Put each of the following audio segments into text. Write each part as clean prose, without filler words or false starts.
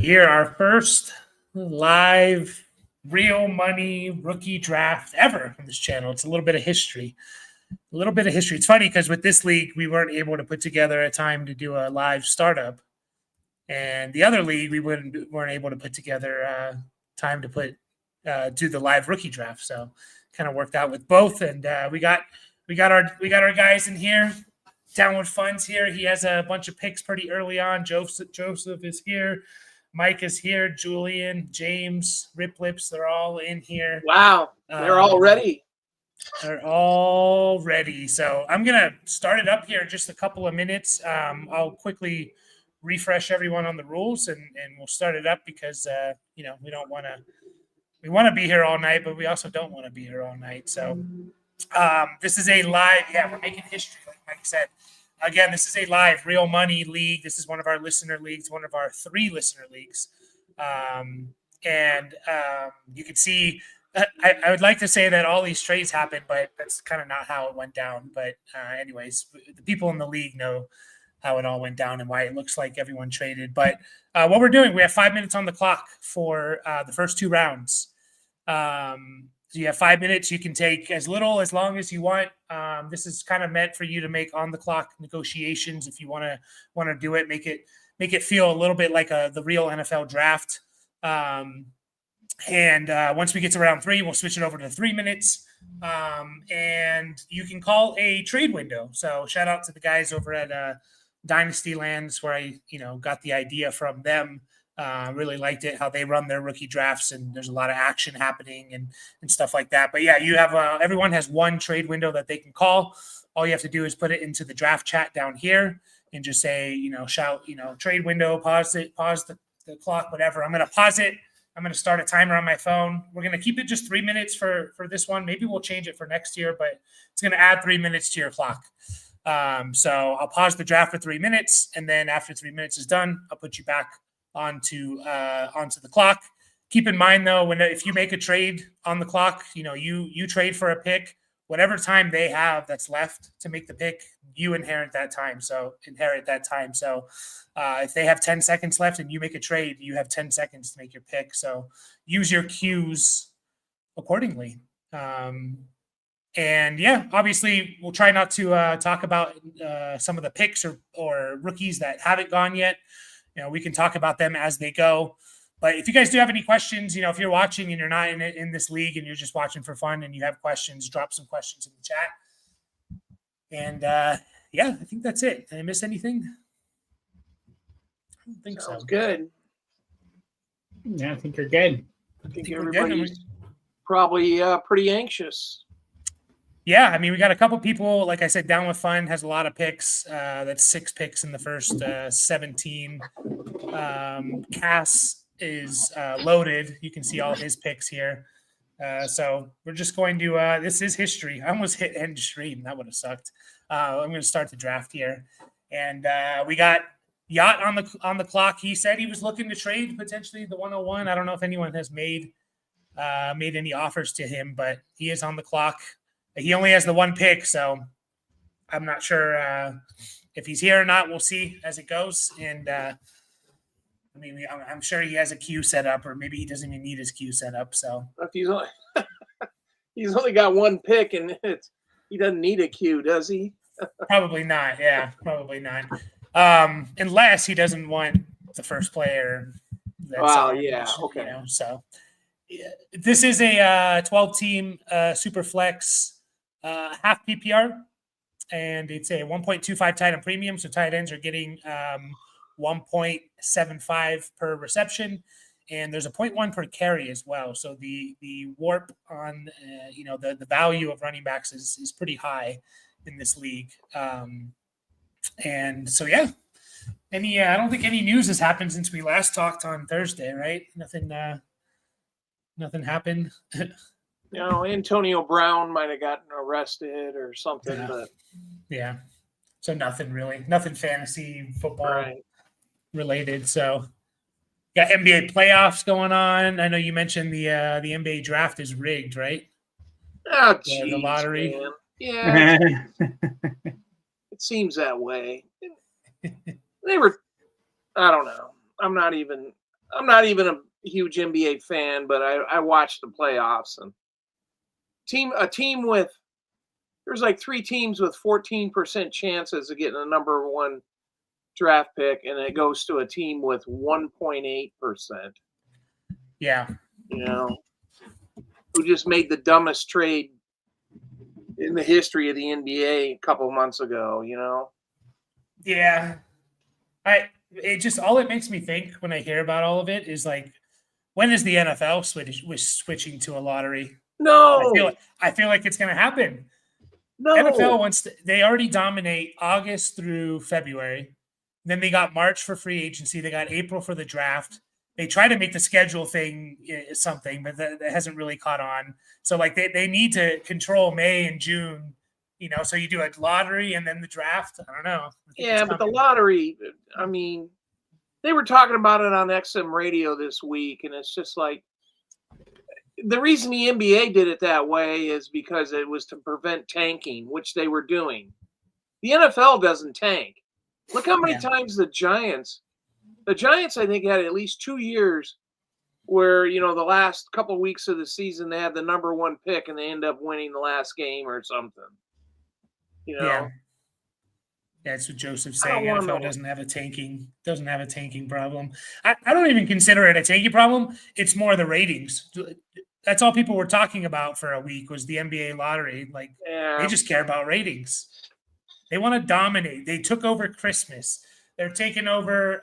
Here, our first live real money rookie draft ever on this channel. It's a little bit of history. It's funny because with this league, we weren't able to put together a time to do a live startup. And the other league, we weren't able to put together time to do the live rookie draft. So kind of worked out with both. And we got our guys in here. Downward Funds here. He has a bunch of picks pretty early on. Joseph is here. Mike is here. Julian, James, Rip Lips, they're all in here. Wow. They're all ready. They're all ready. So I'm going to start it up here in just a couple of minutes. I'll quickly refresh everyone on the rules and we'll start it up because, we want to be here all night, but we also don't want to be here all night. So this is a live, we're making history, like Mike said. Again, this is a live real money league. This is one of our listener leagues, one of our 3 listener leagues. You can see, I would like to say that all these trades happened, but that's kind of not how it went down. But anyways, the people in the league know how it all went down and why it looks like everyone traded. But what we're doing, we have 5 minutes on the clock for the first 2 rounds. So you have 5 minutes. You can take as long as you want. This is kind of meant for you to make on the clock negotiations. If you want to do it, make it feel a little bit like the real NFL draft. Once we get to round 3, we'll switch it over to 3 minutes. And you can call a trade window. So shout out to the guys over at Dynasty Lands where I got the idea from them. Really liked it, how they run their rookie drafts, and there's a lot of action happening and stuff like that. But yeah, you have everyone has one trade window that they can call. All you have to do is put it into the draft chat down here and just say, shout, trade window, pause the clock, whatever. I'm going to pause it. I'm going to start a timer on my phone. We're going to keep it just 3 minutes for this one. Maybe we'll change it for next year, but it's going to add 3 minutes to your clock. So I'll pause the draft for 3 minutes, and then after 3 minutes is done, I'll put you back onto the clock. Keep in mind though, if you make a trade on the clock, you trade for a pick, whatever time they have that's left to make the pick, you inherit that time. So if they have 10 seconds left and you make a trade, you have 10 seconds to make your pick. So use your cues accordingly. Obviously we'll try not to talk about some of the picks or rookies that haven't gone yet. We can talk about them as they go. But if you guys do have any questions, if you're watching and you're not in this league and you're just watching for fun and you have questions, drop some questions in the chat. And I think that's it. Did I miss anything? I don't think Sounds so. Good. Yeah, I think you're good. I think everybody's probably pretty anxious. Yeah, I mean, we got a couple people. Like I said, Down with Fun has a lot of picks. That's 6 picks in the first 17. Cass is loaded. You can see all his picks here. So we're just going to this is history. I almost hit end stream. That would have sucked. I'm going to start the draft here. And we got Yacht on the clock. He said he was looking to trade potentially the 101. I don't know if anyone has made any offers to him, but he is on the clock. He only has the 1 pick, so I'm not sure if he's here or not. We'll see as it goes. And I'm sure he has a queue set up, or maybe he doesn't even need his queue set up. So if he's only got 1 pick, and he doesn't need a queue, does he? Probably not. Yeah, probably not. Unless he doesn't want the first player. Yeah. Okay. So this is a 12-team super flex. Half PPR, and it's a 1.25 tight end premium. So tight ends are getting 1.75 per reception, and there's a 0.1 per carry as well. So the Worp on the value of running backs is pretty high in this league. And so I don't think any news has happened since we last talked on Thursday, right? Nothing happened. Antonio Brown might have gotten arrested or something, but so nothing fantasy football related. So got NBA playoffs going on. I know you mentioned the NBA draft is rigged, right? Oh, geez, the lottery. Man. Yeah, it seems that way. I don't know. I'm not even I'm not even a huge NBA fan, but I watched the playoffs and a team with there's like 3 teams with 14% chances of getting a number 1 draft pick, and it goes to a team with 1.8%. Yeah. You know, who just made the dumbest trade in the history of the NBA a couple of months ago. You know. Yeah. All it makes me think when I hear about all of it is like, when is the NFL switching to a lottery? No, I feel like it's going to happen. no. NFL they already dominate August through February. Then they got March for free agency. They got April for the draft. They try to make the schedule thing something, but that hasn't really caught on. So like they need to control May and June, so you do a lottery and then the draft. I don't know. Yeah, but the lottery, I mean, they were talking about it on XM radio this week, and it's just like, the reason the NBA did it that way is because it was to prevent tanking, which they were doing. The NFL doesn't tank. Look how many times the Giants, I think, had at least 2 years where, the last couple of weeks of the season, they had the number 1 pick and they end up winning the last game or something. Yeah, that's what Joseph's saying. NFL doesn't have a tanking problem. I don't even consider it a tanking problem. It's more the ratings. That's all people were talking about for a week was the NBA lottery. Like, they just care about ratings. They want to dominate. They took over Christmas. They're taking over.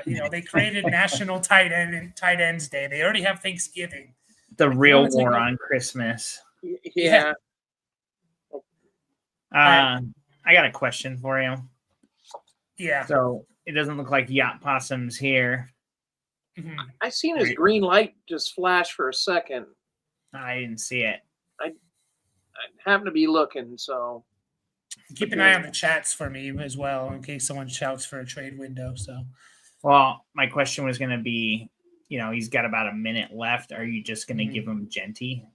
They created National Tight Ends Day. They already have Thanksgiving. The real war on Christmas. Yeah. I got a question for you. Yeah. So it doesn't look like Yacht Possum's here. Mm-hmm. I seen his green light just flash for a second. I didn't see it. I happen to be looking, so keep an eye on the chats for me as well in case someone shouts for a trade window. So, well, my question was going to be, he's got about a minute left. Are you just going to give him Genty?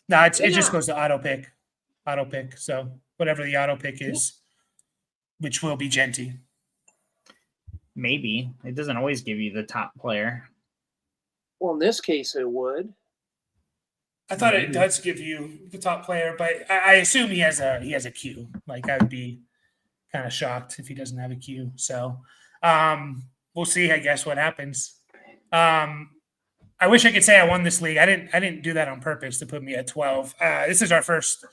No, it just goes to auto pick. So whatever the auto pick is, which will be Genty. Maybe it doesn't always give you the top player. Well, in this case, it would. I thought it does give you the top player, but I assume he has a Q. Like, I would be kind of shocked if he doesn't have a Q. So we'll see, I guess, what happens. I wish I could say I won this league. I didn't do that on purpose to put me at 12. This is our first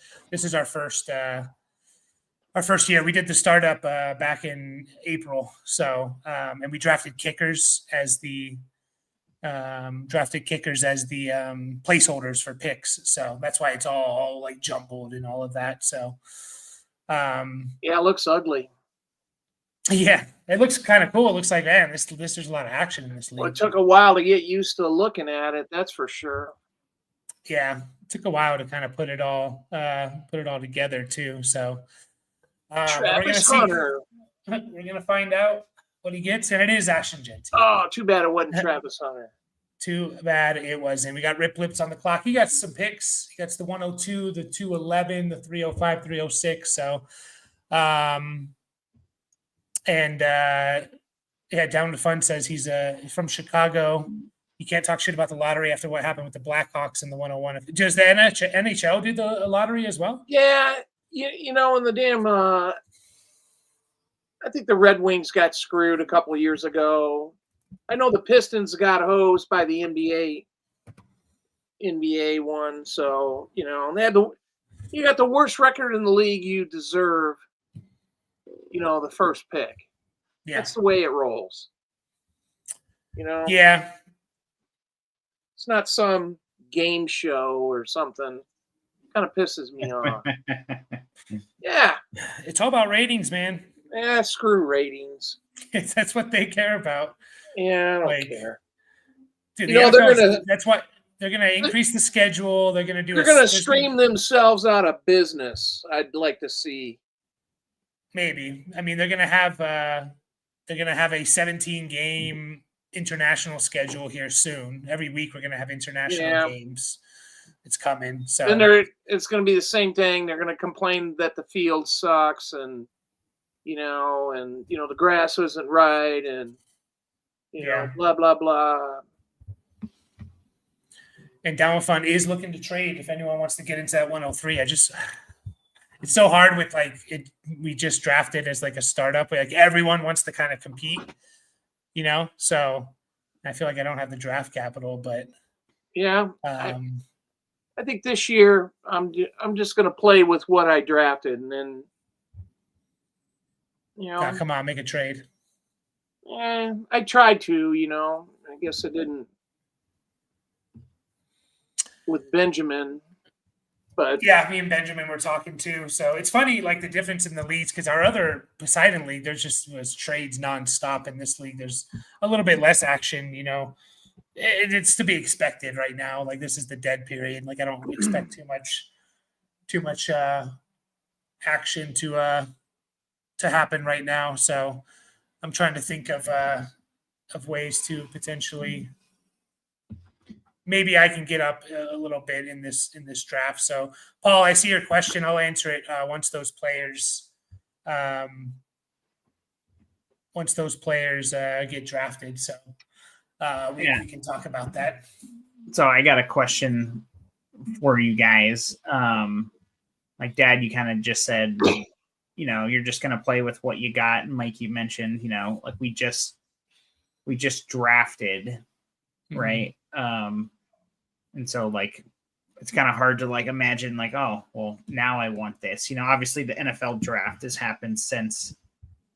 year. We did the startup back in April. So and we drafted kickers as the placeholders for picks. So that's why it's all like jumbled and all of that. So it looks ugly. Yeah, it looks kind of cool. It looks like, man, there's a lot of action in this league. Well, it took a while to get used to looking at it, that's for sure. Yeah, it took a while to kind of put it all together too. So Travis Hunter. We're gonna find out what he gets, and it is Ashton Genty. Oh, too bad it wasn't Travis Hunter. Too bad it wasn't. We got Rip Lips on the clock. He got some picks. He got the 102, the 211, the 305, 306. So, Down to Fun says he's from Chicago. You can't talk shit about the lottery after what happened with the Blackhawks in the 101. Does the NHL do the lottery as well? Yeah, in the damn. I think the Red Wings got screwed a couple of years ago. I know the Pistons got hosed by the NBA one. So and they had you got the worst record in the league. You deserve, the first pick. Yeah. That's the way it rolls. Yeah. It's not some game show or something. Kind of pisses me off. Yeah. It's all about ratings, man. Yeah, screw ratings. That's what they care about. Yeah, I don't care. Dude, that's what they're gonna increase the schedule. They're gonna do. They're gonna stream themselves out of business. I'd like to see. Maybe. I mean, they're gonna have a 17-game international schedule here soon. Every week we're gonna have international games. It's coming. So and it's gonna be the same thing. They're gonna complain that the field sucks and the grass isn't right and Yeah. Blah, blah, blah. And Down Fund is looking to trade if anyone wants to get into that 103. It's so hard with like it. We just drafted as like a startup. Like everyone wants to kind of compete, So I feel like I don't have the draft capital, but Yeah. I think this year I'm just going to play with what I drafted, and then come on, make a trade. I tried to. I guess I didn't with Benjamin, but yeah, me and Benjamin were talking too. So it's funny, like the difference in the leagues, because our other Poseidon league, there just was trades nonstop. In this league, there's a little bit less action. It's to be expected right now. Like this is the dead period. Like I don't expect too much action to happen right now. So I'm trying to think of ways to potentially maybe I can get up a little bit in this draft. So Paul, I see your question. I'll answer it once those players get drafted. So we can talk about that. So I got a question for you guys. Like Dad, you kind of just said, you're just going to play with what you got. And Mike, you mentioned, like we just drafted, right? And so like, it's kind of hard to like imagine like, oh, well, now I want this, obviously the NFL draft has happened since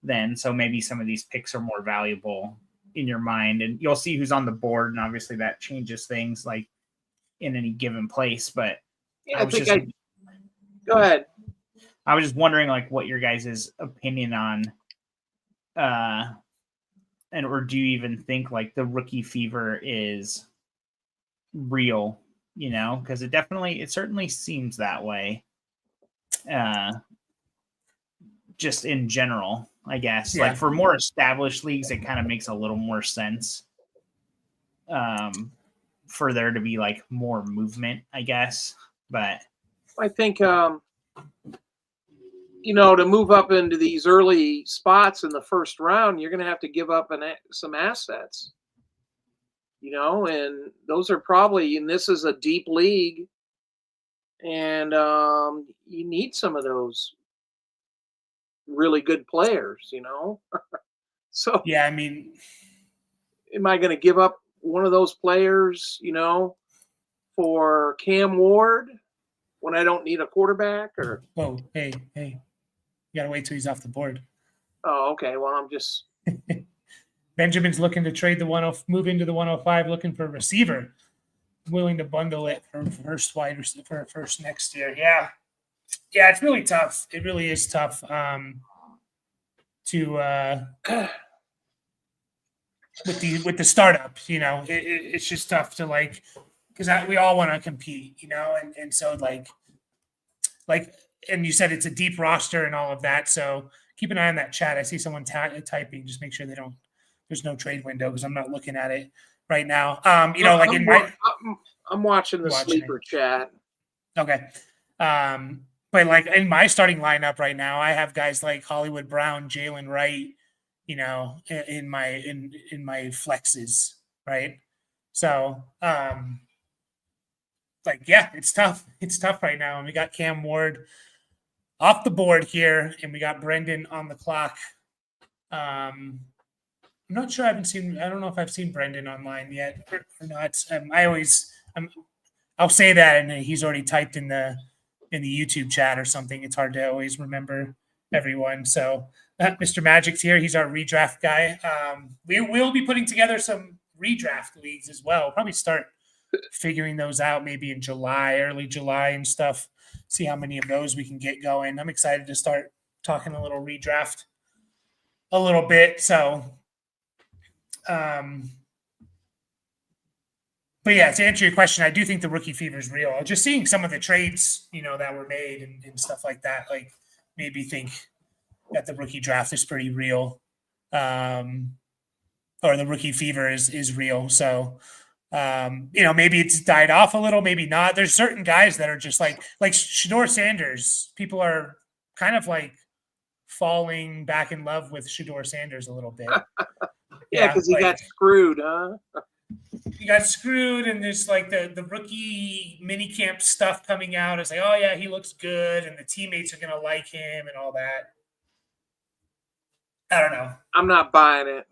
then. So maybe some of these picks are more valuable in your mind, and you'll see who's on the board. And obviously that changes things like in any given place, but yeah, go ahead. I was just wondering like what your guys' opinion on, or do you even think like the rookie fever is real, because it certainly seems that way, just in general, I guess. Like for more established leagues, it kind of makes a little more sense for there to be like more movement, I guess. But I think to move up into these early spots in the first round, you're going to have to give up some assets. And those are probably, and this is a deep league, and you need some of those really good players, So yeah, I mean, am I going to give up one of those players, for Cam Ward when I don't need a quarterback? Or hey, you gotta wait till he's off the board. Oh, okay. Well, I'm just. Benjamin's looking to trade move into the 105, looking for a receiver, willing to bundle it for first next year. Yeah, it's really tough. It really is tough to with the startup. It's just tough to like because we all want to compete, and so like, and you said it's a deep roster and all of that. So keep an eye on that chat. I see someone typing. Just make sure there's no trade window because I'm not looking at it right now. I'm watching the sleeper chat. Okay. But like in my starting lineup right now, I have guys like Hollywood Brown, Jalen Wright, in my flexes, right? So, it's tough. It's tough right now. And we got Cam Ward off the board here, and we got Brendan on the clock. I'm not sure. I don't know if I've seen Brendan online yet or not. I'll say that, and he's already typed in the YouTube chat or something. It's hard to always remember everyone. So Mr. Magic's here. He's our redraft guy. We will be putting together some redraft leagues as well. We'll probably start figuring those out maybe in early July and stuff. See how many of those we can get going. I'm excited to start talking a little redraft a little bit. So, but yeah, to answer your question, I do think the rookie fever is real. Just seeing some of the trades, that were made and stuff like that, like made me think that the rookie draft is pretty real, or the rookie fever is real. So, maybe it's died off a little, maybe not. There's certain guys that are just like Shedeur Sanders. People are kind of like falling back in love with Shedeur Sanders a little bit. Yeah, because he got screwed, huh? He got screwed, and there's like the rookie mini camp stuff coming out. It's like, oh yeah, he looks good, and the teammates are gonna like him and all that. I don't know. I'm not buying it.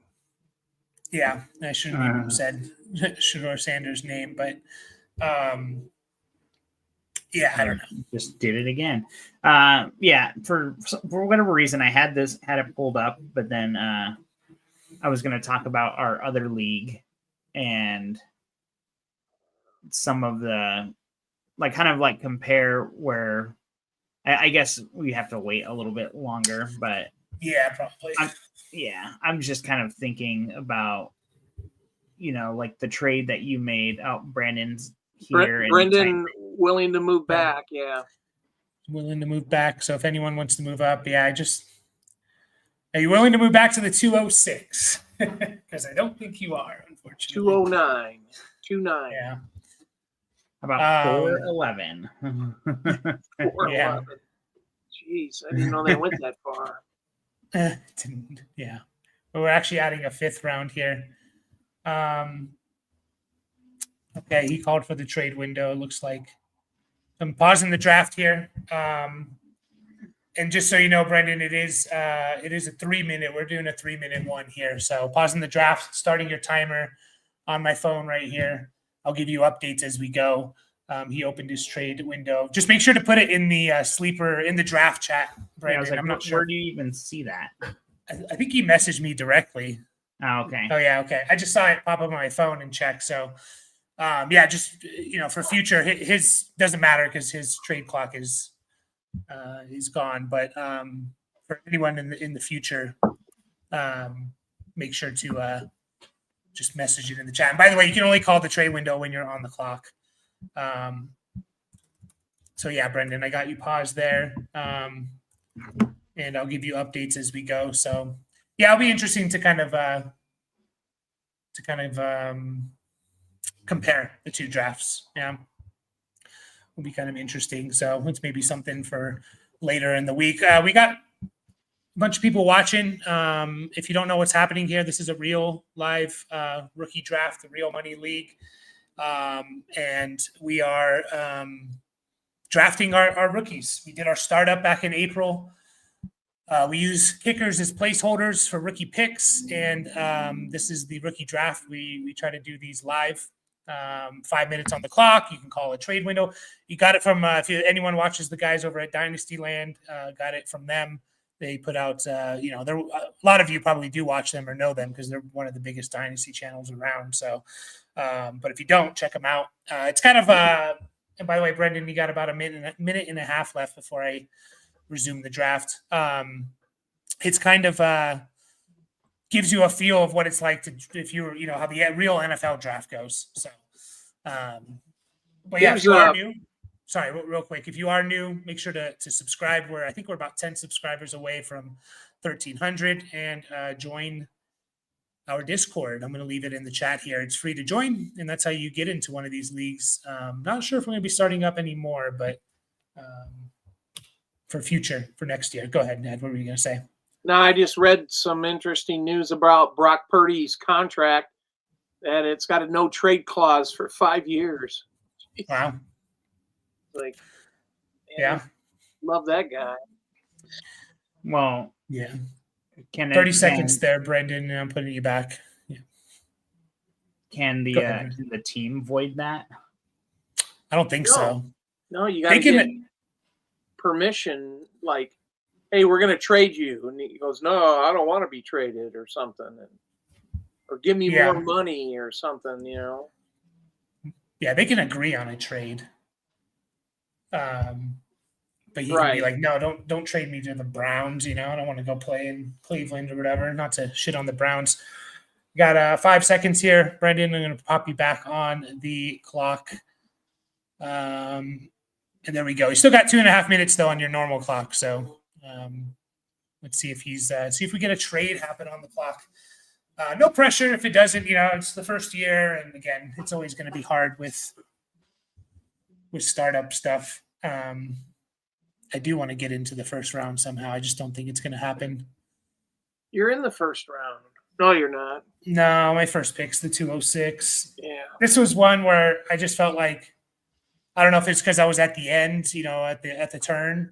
Yeah, I shouldn't have said Shador Sanders' name, but yeah, I don't know. Just did it again. Yeah, for whatever reason, I had it pulled up, but then I was going to talk about our other league and some of the kind of compare where I guess we have to wait a little bit longer, but yeah, probably. I'm just kind of thinking about the trade that you made. Oh, Brandon's here. Brendan willing to move back. Yeah. Willing to move back. So if anyone wants to move up, are you willing to move back to the 206? Because I don't think you are, unfortunately. 209. 29. Yeah. How about 411? 411. Yeah. Jeez, I didn't know they went that far. Yeah. But we're actually adding a 5th round here. Okay, he called for the trade window. It looks like I'm pausing the draft here. And just so you know, Brendan, it is a 3-minute. We're doing a 3-minute one here. So pausing the draft, starting your timer on my phone right here. I'll give you updates as we go. He opened his trade window. Just make sure to put it in the in the draft chat, Brandon. Yeah, I was I'm not sure. Where do you even see that? I think he messaged me directly. Oh, okay. Oh yeah, okay. I just saw it pop up on my phone and check. So, yeah, just for future, his doesn't matter because his trade clock is gone. But for anyone in the future, make sure to just message it in the chat. And by the way, you can only call the trade window when you're on the clock. So yeah, Brendan, I got you paused there, and I'll give you updates as we go. So yeah, it'll be interesting to kind of compare the two drafts. Yeah, will be kind of interesting. So it's maybe something for later in the week. We got a bunch of people watching. If you don't know what's happening here, this is a real live rookie draft, the Real Money League. And we are drafting our rookies. We did our startup back in April. We use kickers as placeholders for rookie picks, and this is the rookie draft. We try to do these live, 5 minutes on the clock. You can call a trade window. You got it from anyone watches the guys over at Dynasty Land, got it from them. They put out, a lot of you probably do watch them or know them because they're one of the biggest Dynasty channels around. So, but if you don't, check them out. It's kind of and by the way, Brendan, you got about a minute and a half left before I resume the draft. It's kind of gives you a feel of what it's like if you how the real NFL draft goes. So, but yeah, if you are new, sorry, real quick, if you are new, make sure to subscribe. I think we're about 10 subscribers away from 1,300, and join our Discord. I'm going to leave it in the chat here. It's free to join, and that's how you get into one of these leagues. Not sure if we're going to be starting up anymore, but for next year. Go ahead, Ned. What were you going to say? No, I just read some interesting news about Brock Purdy's contract, and it's got a no trade clause for 5 years. Wow. Yeah. Love that guy. Well, yeah. 30 seconds there, Brendan, and I'm putting you back. Yeah. Can the team void that? I don't think so. No, you got to get permission. Like, hey, we're going to trade you, and he goes, "No, I don't want to be traded," or something, or give me more money or something. Yeah, they can agree on a trade. But he can be like, no, don't trade me to the Browns. I don't want to go play in Cleveland or whatever. Not to shit on the Browns. Got 5 seconds here, Brendan. I'm going to pop you back on the clock. And there we go. You still got 2.5 minutes though on your normal clock. So let's see if if we get a trade happen on the clock. No pressure if it doesn't. It's the first year, and again, it's always going to be hard with startup stuff. I do want to get into the first round somehow. I just don't think it's going to happen. You're in the first round. No, you're not. No, my first pick's the 206. Yeah. This was one where I just felt like, I don't know if it's because I was at the end, at the turn,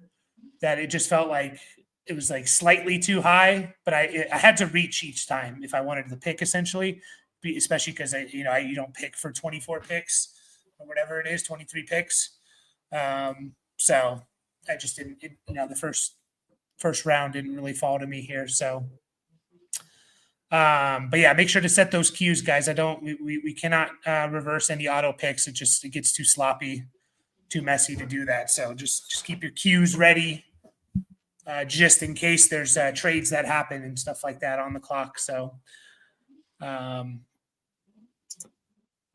that it just felt like it was like slightly too high, but I had to reach each time if I wanted to pick, essentially, especially because you don't pick for 24 picks or whatever it is, 23 picks. So I just didn't. The first round didn't really fall to me here. So, but yeah, make sure to set those cues, guys. We cannot reverse any auto picks. It gets too sloppy, too messy to do that. So just keep your cues ready. Just in case there's trades that happen and stuff like that on the clock. So,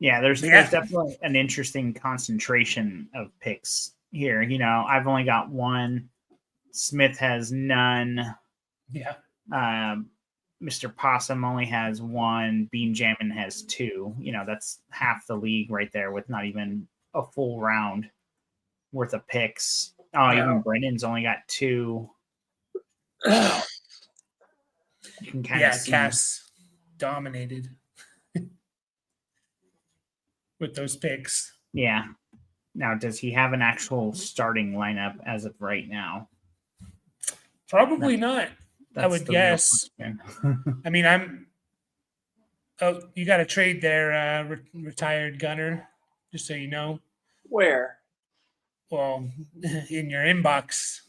there's definitely an interesting concentration of picks here. I've only got one. Smith has none. Yeah. Mr. Possum only has one. Bean Jammin has two. That's half the league right there with not even a full round worth of picks. Oh, even Brennan's only got two. You can kind of see. Cass dominated with those picks. Yeah. Now, does he have an actual starting lineup as of right now? Probably not. I would guess. I mean, you got to trade their retired gunner, just so you know. Where? Well, in your inbox.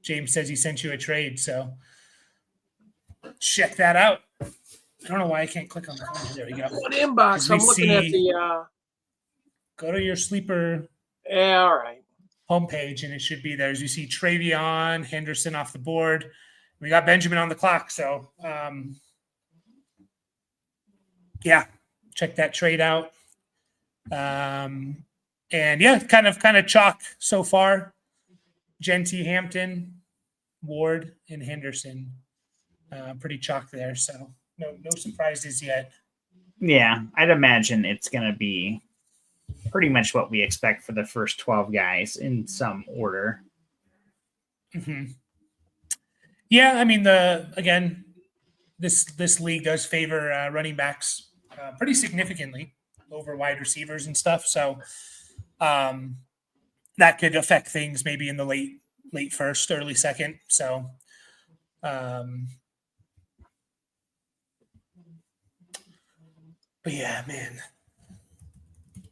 James says he sent you a trade, so check that out. I don't know why I can't click on the phone. There we go. What inbox? I'm looking at the. Go to your sleeper. Yeah, all right. Homepage, and it should be there. As you see, Travion Henderson off the board. We got Benjamin on the clock, so check that trade out. And kind of chalk so far. Genty, Hampton, Ward, and Henderson. Pretty chalk there, so no surprises yet. Yeah, I'd imagine it's going to be pretty much what we expect for the first 12 guys in some order. Mm-hmm. Yeah, I mean, this league does favor running backs pretty significantly over wide receivers and stuff, so that could affect things maybe in the late first, early second. So, but yeah, man,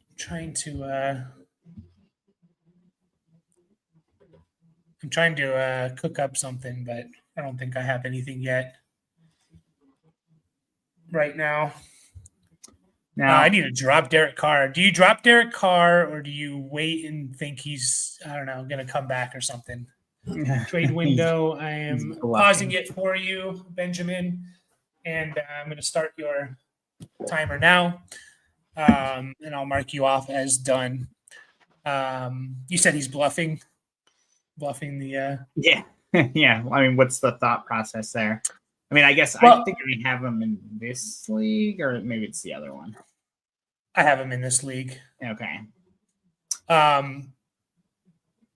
I'm trying to cook up something, but I don't think I have anything yet right now. Now I need to drop Derek Carr. Do you drop Derek Carr, or do you wait and think he's, I don't know, going to come back or something? Trade window. I am pausing it for you, Benjamin, and I'm going to start your timer now, and I'll mark you off as done. You said he's bluffing the. Yeah. Yeah. I mean, what's the thought process there? I mean, I guess I think we have him in this league, or maybe it's the other one. I have him in this league. Okay.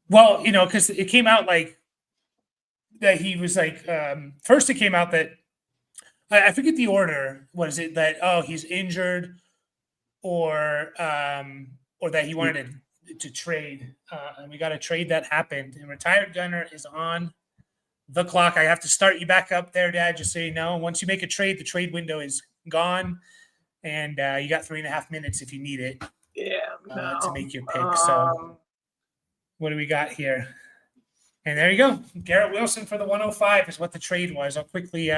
Well, because it came out like that he was like, first it came out that I forget the order. Was it that he's injured, or that he wanted to trade, and we got a trade that happened. And retired gunner is on the clock. I have to start you back up there, Dad, just so you know. Once you make a trade, the trade window is gone, and you got 3.5 minutes if you need it. Yeah, to make your pick. So what do we got here? And there you go. Garrett Wilson for the 105 is what the trade was. I'll quickly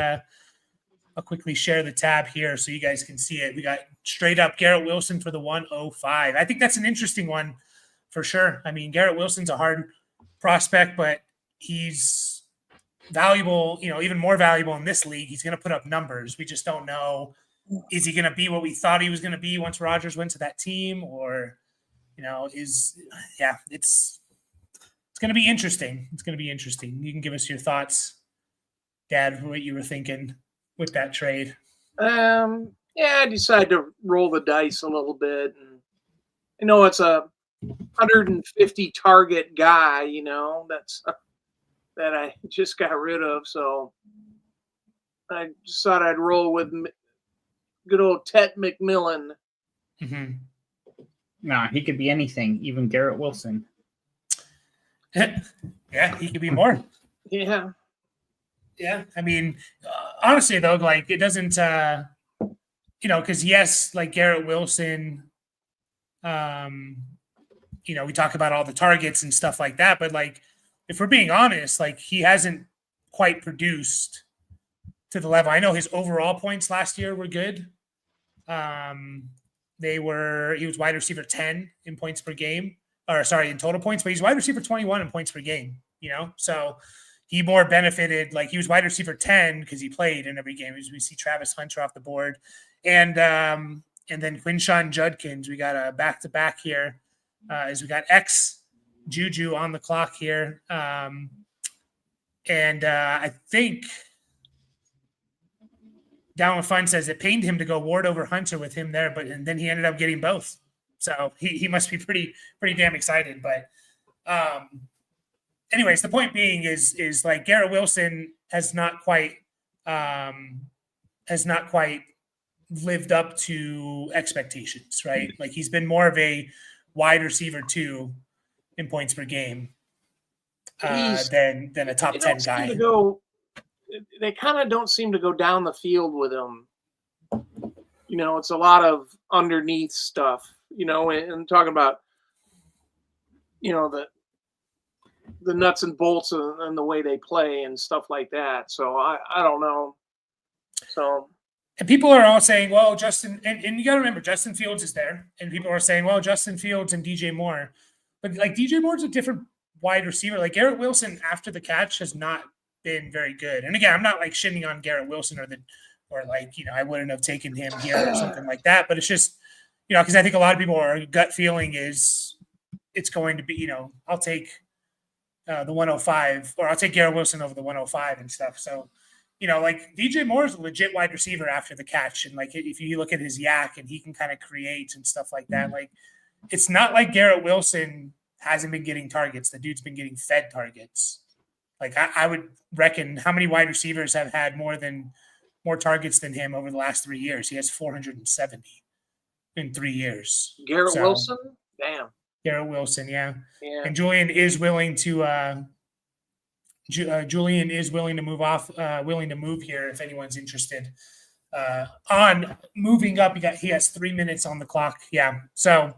share the tab here so you guys can see it. We got straight up Garrett Wilson for the 105. I think that's an interesting one for sure. I mean, Garrett Wilson's a hard prospect, but he's valuable, even more valuable in this league. He's going to put up numbers. We just don't know. Is he going to be what we thought he was going to be once Rodgers went to that team, or, it's going to be interesting. It's going to be interesting. You can give us your thoughts, Dad, what you were thinking with that trade. I decided to roll the dice a little bit, and it's a 150 target guy, that's that I just got rid of. So I just thought I'd roll with good old Tet McMillan. Mm-hmm. Nah, he could be anything, even Garrett Wilson. Yeah, he could be more. Yeah. Yeah, I mean, honestly though, like it doesn't, because yes, like Garrett Wilson, we talk about all the targets and stuff like that, but like if we're being honest, like he hasn't quite produced to the level. I know his overall points last year were good. He was wide receiver 10 in points per game, or sorry, in total points, but he's wide receiver 21 in points per game, so he more benefited. Like he was wide receiver 10 because he played in every game. As we see Travis Hunter off the board, and then Quinshawn Judkins. We got a back-to-back here as we got X Juju on the clock here, and I think Down with Fun says it pained him to go Ward over Hunter with him there, and then he ended up getting both. So he must be pretty damn excited. But anyways, the point being is like Garrett Wilson has not quite lived up to expectations, right? Like he's been more of a wide receiver 2 in points per game than a top 10 guy. They kind of don't seem to go down the field with him. It's a lot of underneath stuff, and talking about, the nuts and bolts and the way they play and stuff like that. So I don't know. So. And people are all saying, well, Justin, and you got to remember, Justin Fields is there. And people are saying, well, Justin Fields and DJ Moore. But like DJ Moore's a different wide receiver. Like Garrett Wilson after the catch has not been very good. And again, I'm not like shitting on Garrett Wilson or I wouldn't have taken him here or something like that. But it's just, because I think a lot of people are gut feeling is it's going to be, I'll take the 105 or I'll take Garrett Wilson over the 105 and stuff. So, like DJ Moore is a legit wide receiver after the catch. And like, if you look at his yak and he can kind of create and stuff like that, like it's not like Garrett Wilson hasn't been getting targets. The dude's been getting fed targets. Like I would reckon how many wide receivers have had more targets than him over the last 3 years. He has 470 in 3 years. Garrett Wilson? Damn. Garrett Wilson, yeah. And Julian is willing to move off, willing to move here if anyone's interested. On moving up, he has 3 minutes on the clock. Yeah. So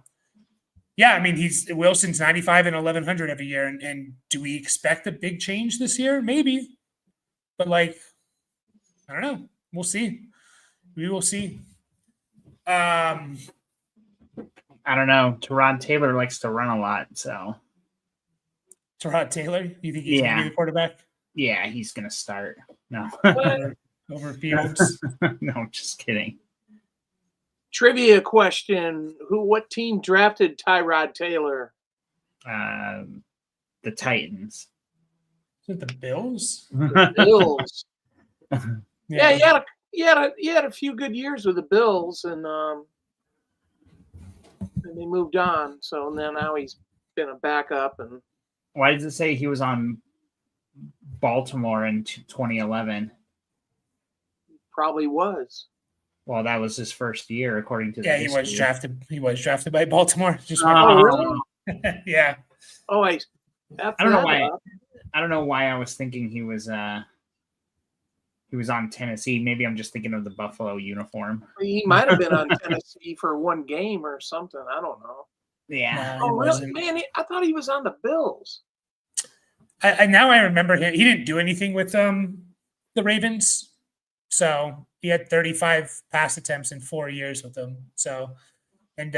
yeah, I mean, Wilson's 95 and 1100 every year. And do we expect a big change this year? Maybe. But like, I don't know. We'll see. We will see. I don't know. Tyrod Taylor likes to run a lot, so. Tyrod Taylor? You think he's going to be the quarterback? Yeah, he's going to start. No. over Fields? No, just kidding. Trivia question: what team drafted Tyrod Taylor? The Titans. Is it the Bills? The Bills. Yeah, he had a few good years with the Bills, and they moved on. So now he's been a backup. And why does it say he was on Baltimore in 2011? Probably was. Well, that was his first year, according to the history. He was drafted by Baltimore. Really? Yeah. Oh, I don't know why. I don't know why I was thinking he was on Tennessee. Maybe I'm just thinking of the Buffalo uniform. He might have been on Tennessee for one game or something. I don't know. Yeah. Oh, really? Man, I thought he was on the Bills. Now I remember him. He didn't do anything with the Ravens. So he had 35 pass attempts in 4 years with them. So, and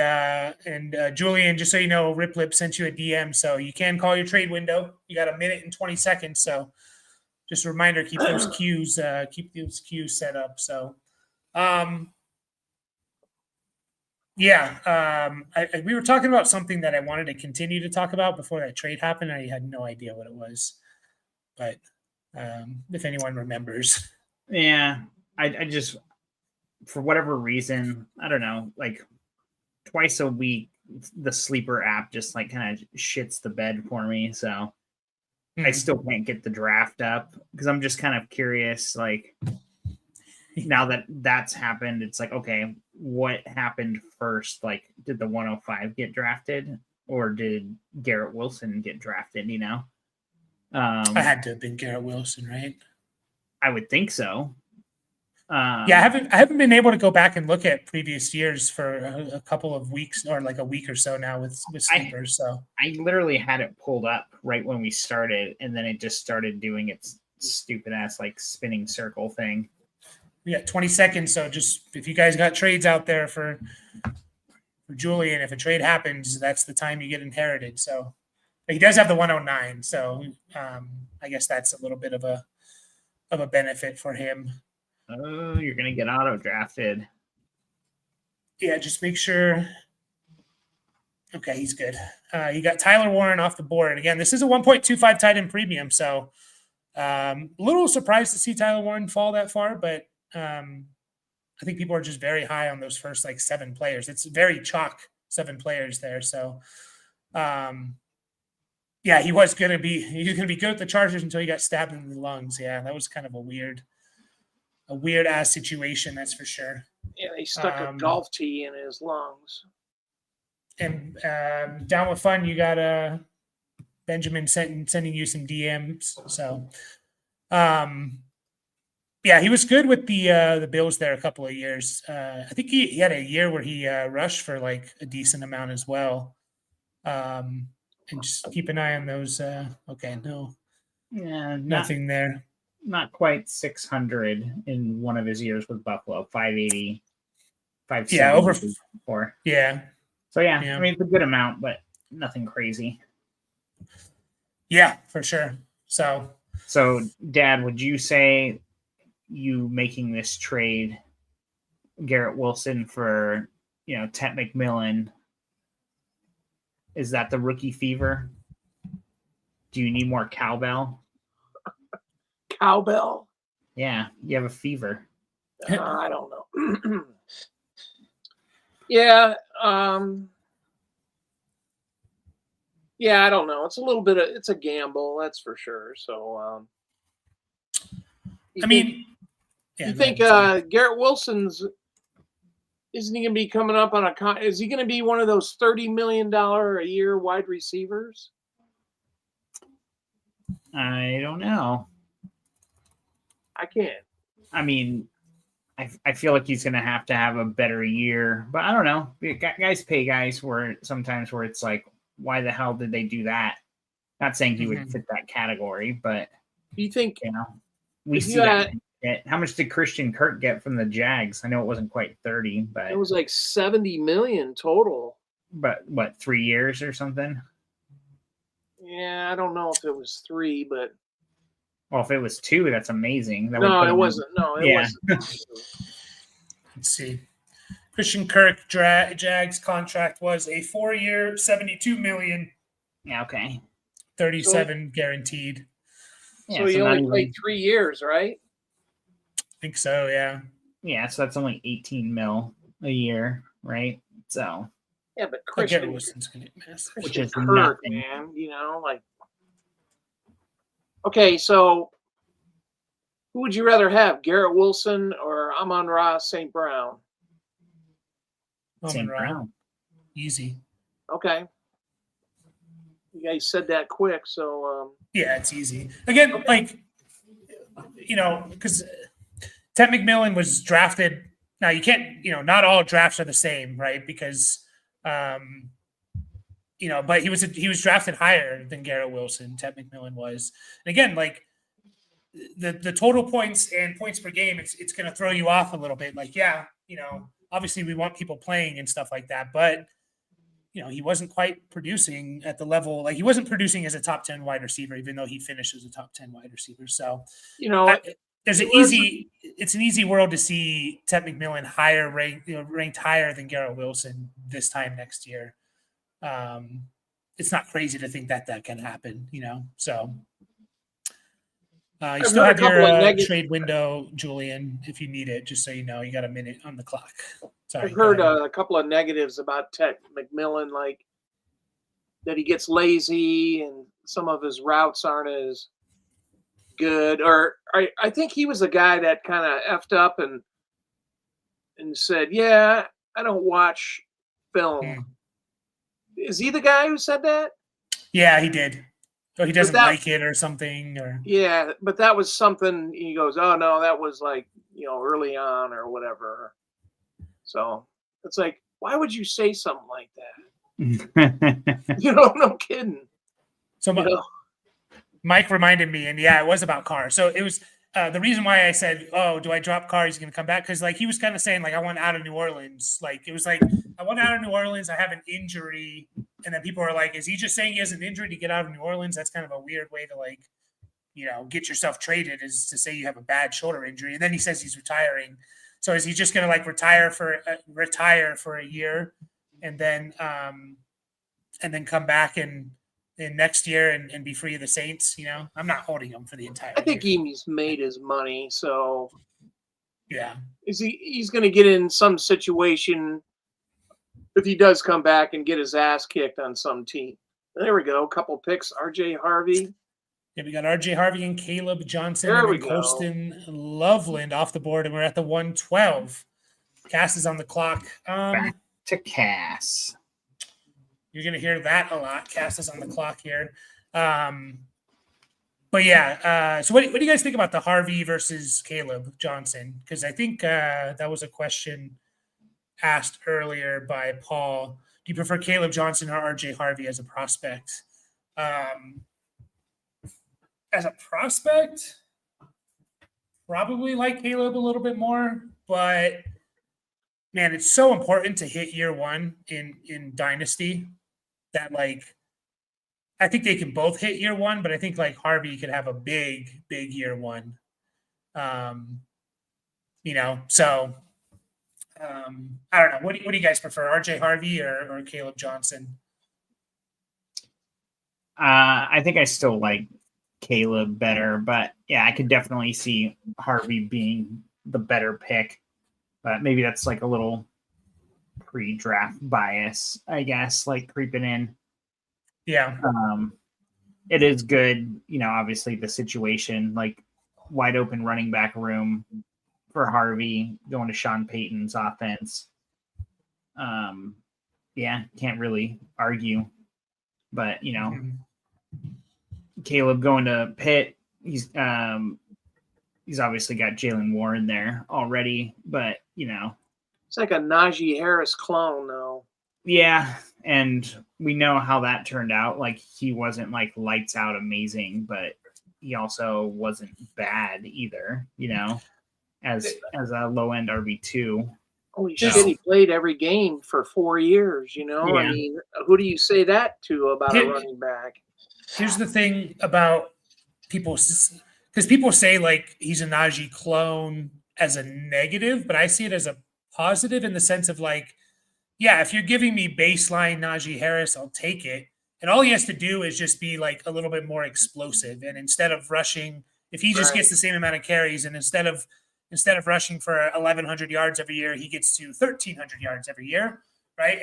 Julian, just so you know, Rip Lip sent you a DM, so you can call your trade window. You got 1 minute and 20 seconds. So, just a reminder: keep those queues set up. So, we were talking about something that I wanted to continue to talk about before that trade happened. I had no idea what it was, but if anyone remembers. Yeah, I just, for whatever reason, I don't know, like twice a week, the Sleeper app just like kind of shits the bed for me. So I still can't get the draft up because I'm just kind of curious, like now that that's happened, it's like, okay, what happened first? Like, did the 105 get drafted, or did Garrett Wilson get drafted? I had to have been Garrett Wilson, right? I would think so. Yeah, I haven't been able to go back and look at previous years for a couple of weeks or like a week or so now with sleepers. So I literally had it pulled up right when we started, and then it just started doing its stupid ass like spinning circle thing. we got 20 seconds. So just if you guys got trades out there for Julian, if a trade happens, that's the time you get inherited. So he does have the 109. So I guess that's a little bit of a benefit for him. Oh, you're gonna get auto drafted. Yeah, just make sure. Okay, he's good. You got Tyler Warren off the board. And again, this is a 1.25 tight end premium. So a little surprised to see Tyler Warren fall that far, but I think people are just very high on those first like 7 players. It's very chalk 7 players there. So yeah, he was gonna be good at the Chargers until he got stabbed in the lungs. Yeah, that was kind of a weird ass situation, that's for sure. Yeah, they stuck a golf tee in his lungs. And down with fun, you got Benjamin sending you some DMs. So, yeah, he was good with the Bills there a couple of years. I think he had a year where he rushed for like a decent amount as well. And just keep an eye on those. Okay, no, Yeah, nothing there. Not quite 600 in one of his years with Buffalo. 580, 570. Yeah, over 4. Yeah. So yeah, I mean it's a good amount, but nothing crazy. Yeah, for sure. So, Dad, would you say you making this trade, Garrett Wilson for Ted McMillan, is that the rookie fever? Do you need more cowbell? Cowbell? Yeah, you have a fever. I don't know. Yeah. Yeah, I don't know. It's a little bit it's a gamble, that's for sure. So, I mean, you think Garrett Wilson's isn't he going to be coming up on is he going to be one of those $30 million a year wide receivers? I don't know. I can't. I mean, I feel like he's going to have a better year, but I don't know. Guys pay guys sometimes where it's like, why the hell did they do that? Not saying he would fit that category, but do you think we see that? How much did Christian Kirk get from the Jags? I know it wasn't quite 30, but it was like 70 million total. But what, 3 years or something? Yeah, I don't know if it was 3, but well, if it was 2, that's amazing. No, it wasn't. No, it wasn't. Let's see. Christian Kirk Jags contract was a 4-year, $72 million. Yeah, okay. 37 guaranteed. Yeah, so he only played 3 years, right? I think so, yeah. Yeah, so that's only 18 mil a year, right? So yeah, but Christian Wilson's gonna get massive. Which is Kirk, nothing. Man, like okay, so who would you rather have, Garrett Wilson or Amon-Ra St. Brown? St. Brown. Easy. Okay. You guys said that quick, so yeah, it's easy. Again, like because Ted McMillan was drafted. Now you can't, not all drafts are the same, right? Because but he was drafted higher than Garrett Wilson. Ted McMillan was. And again, like the total points and points per game, it's going to throw you off a little bit. Like, yeah, obviously we want people playing and stuff like that, but he wasn't quite producing at the level, like he wasn't producing as a top 10 wide receiver, even though he finished as a top 10 wide receiver. So, it's an easy world to see Ted McMillan higher ranked higher than Garrett Wilson this time next year. It's not crazy to think that can happen, so. You still have your trade window, Julian, if you need it, just so you know. You got a minute on the clock. Sorry, I've heard a couple of negatives about Ted McMillan, like that he gets lazy and some of his routes aren't as good. Or I think he was a guy that kind of effed up and said, "Yeah, I don't watch film." Hmm. Is he the guy who said that? Yeah, he did. Or he But doesn't that, like it or something. Or yeah, but that was something. He goes, "Oh no, that was like early on or whatever." So it's like, why would you say something like that? No kidding. so Mike reminded me, and yeah, it was about Carr. So it was the reason why I said, "Oh, do I drop Carr? He's going to come back," because like he was kind of saying, like, I want out of New Orleans. Like it was like I want out of New Orleans. I have an injury, and then people are like, "Is he just saying he has an injury to get out of New Orleans?" That's kind of a weird way to like get yourself traded, is to say you have a bad shoulder injury, and then he says he's retiring. So is he just going to like retire for a year, and then come back in next year and be free of the Saints? I'm not holding him for the entire I think year. he's made his money, so Yeah. he's going to get in some situation if he does come back and get his ass kicked on some team. There we go. A couple picks. RJ Harvey. Yeah, we got RJ Harvey and Caleb Johnson, There and we then go. Colston Loveland off the board, and we're at the 112. Cass is on the clock. Back to Cass. You're going to hear that a lot. Cass is on the clock here. But yeah, so what do you guys think about the Harvey versus Caleb Johnson? Because I think that was a question asked earlier by Paul. Do you prefer Caleb Johnson or RJ Harvey as a prospect? As a prospect, probably like Caleb a little bit more, but man, it's so important to hit year one in Dynasty that like I think they can both hit year one, but I think like Harvey could have a big year one. So I don't know. What do you guys prefer, RJ Harvey or Caleb Johnson? I think I still like Caleb better, but yeah, I could definitely see Harvey being the better pick. But maybe that's like a little pre-draft bias, I guess, like creeping in. Yeah. It is good, obviously the situation, like wide open running back room for Harvey going to Sean Payton's offense. Yeah, can't really argue. But, Caleb going to Pitt, he's obviously got Jalen Warren there already, but it's like a Najee Harris clone, though. Yeah, and we know how that turned out. Like he wasn't like lights out amazing, but he also wasn't bad either. As a low end RB2. Holy shit! He played every game for 4 years. Yeah. I mean, who do you say that to about a running back? Here's the thing about people, because people say like he's a Najee clone as a negative, but I see it as a positive in the sense of like, yeah, if you're giving me baseline Najee Harris, I'll take it. And all he has to do is just be like a little bit more explosive. And instead of rushing, if he just gets the same amount of carries, and instead of rushing for 1,100 yards every year, he gets to 1,300 yards every year, right?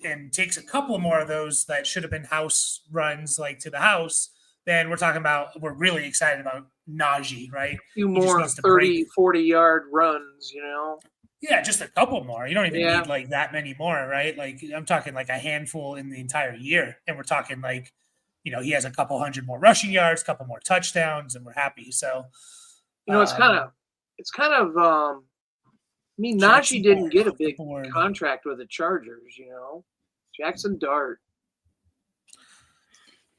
And takes a couple more of those that should have been house runs, like to the house, then we're really excited about Najee, right? A few more 30, 40-yard runs, Yeah, just a couple more. You don't even need like that many more, right? Like I'm talking like a handful in the entire year. And we're talking like, he has a couple hundred more rushing yards, couple more touchdowns, and we're happy. So it's kind of I mean, Najee didn't get a big contract with the Chargers, Jackson Dart.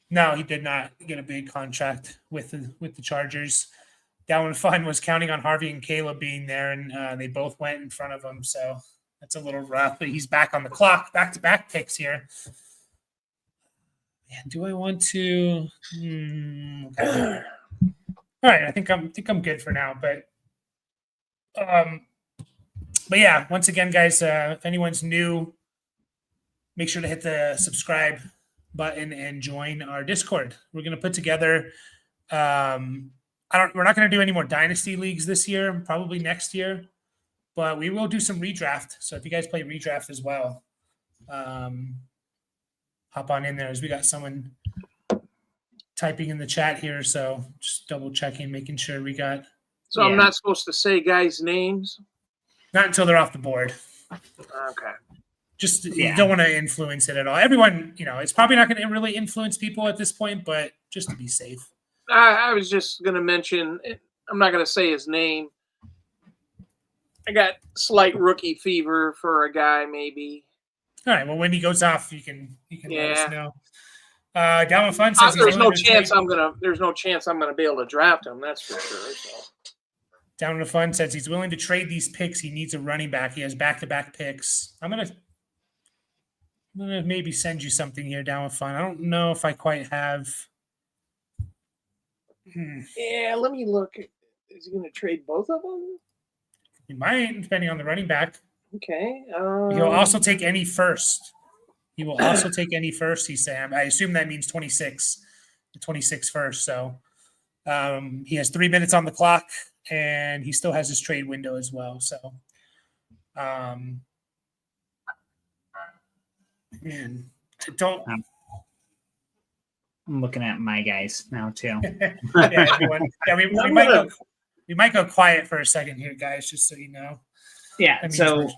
No, he did not get a big contract with the Chargers. That one fun was counting on Harvey and Caleb being there, and they both went in front of him. So that's a little rough, but he's back on the clock, back-to-back picks here. Man, do I want to? Okay. All right, I think I'm good for now. But yeah, once again, guys, if anyone's new, make sure to hit the subscribe button and join our Discord. We're going to put together. We're not going to do any more dynasty leagues this year, probably next year, but we will do some redraft. So if you guys play redraft as well, hop on in there as we got someone typing in the chat here, so just double checking, making sure we got. So I'm not supposed to say guys' names? Not until they're off the board. Okay. Just you don't want to influence it at all. Everyone, it's probably not going to really influence people at this point, but just to be safe. I was just going to mention, I'm not going to say his name. I got slight rookie fever for a guy, maybe. All right. Well, when he goes off, you can let us know. Down with Fun says there's no chance I'm gonna be able to draft him. That's for sure. So. Down with Fun says he's willing to trade these picks. He needs a running back. He has back-to-back picks. I'm gonna maybe send you something here, Down with Fun. I don't know if I quite have. Yeah, let me look. Is he going to trade both of them? He might, depending on the running back. Okay. He'll also take any first. He will also take any first, he's saying. I assume that means 26 first. So he has 3 minutes on the clock, and he still has his trade window as well. So, man, don't. I'm looking at my guys now too. We might go quiet for a second here, guys, just so you know. Yeah. So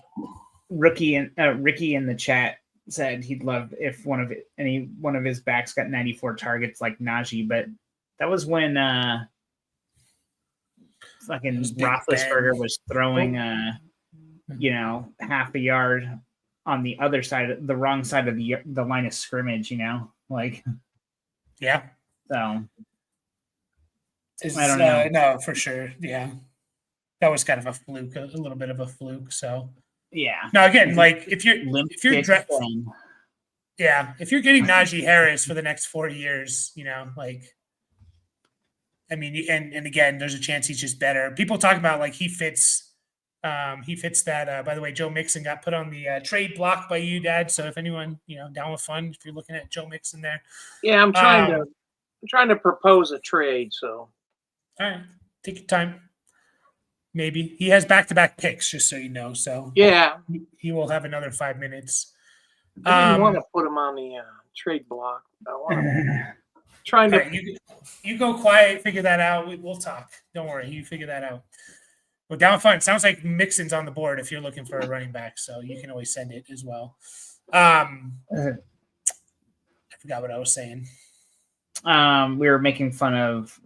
Ricky in the chat said he'd love if any one of his backs got 94 targets like Najee, but that was when fucking Roethlisberger was throwing half a yard on the other side, the wrong side of the line of scrimmage, like. Yeah. So I don't know. No, for sure. Yeah. That was kind of a fluke, a little bit of a fluke. So yeah. Now again, like if you're getting Najee Harris for the next 4 years, and again, there's a chance he's just better. People talk about like he fits that. By the way, Joe Mixon got put on the trade block by you, Dad. So if anyone, Down with Fun, if you're looking at Joe Mixon there. Yeah, I'm trying to propose a trade. So, all right, take your time. Maybe he has back-to-back picks, just so you know. So yeah, he will have another 5 minutes. I didn't want to put him on the trade block. I want trying to. Right, you go quiet, figure that out. We'll talk. Don't worry, you figure that out. Well, Down Fun. Sounds like Mixon's on the board if you're looking for a running back, so you can always send it as well. I forgot what I was saying. We were making fun of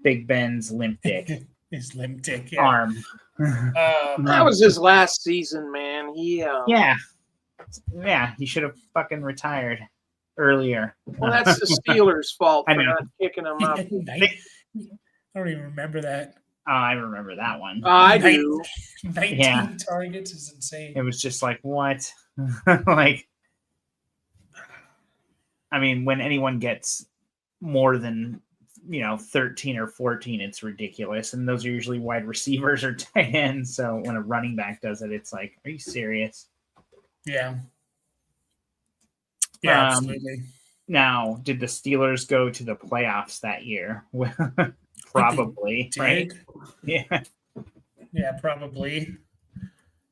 Big Ben's limp dick. His limp dick arm. That was his last season, man. He he should have fucking retired earlier. Well, that's the Steelers' fault for not kicking him up. I don't even remember that. Oh, I remember that one. I do. 19 targets is insane. It was just like, what? Like, I mean, when anyone gets more than, 13 or 14, it's ridiculous. And those are usually wide receivers or tight ends. So when a running back does it, it's like, are you serious? Yeah. Yeah, absolutely. Now, did the Steelers go to the playoffs that year? Probably, right? Yeah. Yeah, probably.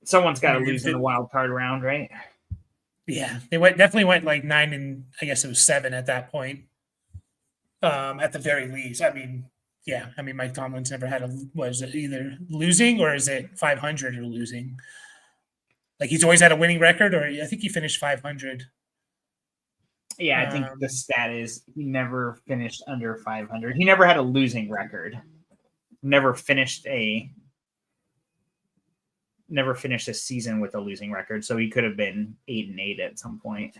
Someone's got to lose in the wild card round, right? Yeah, they definitely went like 9 and I guess it was 7 at that point. At the very least, Mike Tomlin's never had was it either losing or is it 500 or losing? Like he's always had a winning record, or I think he finished 500. Yeah, I think the stat is he never finished under 500. He never had a losing record. Never finished a season with a losing record, so he could have been 8-8 at some point.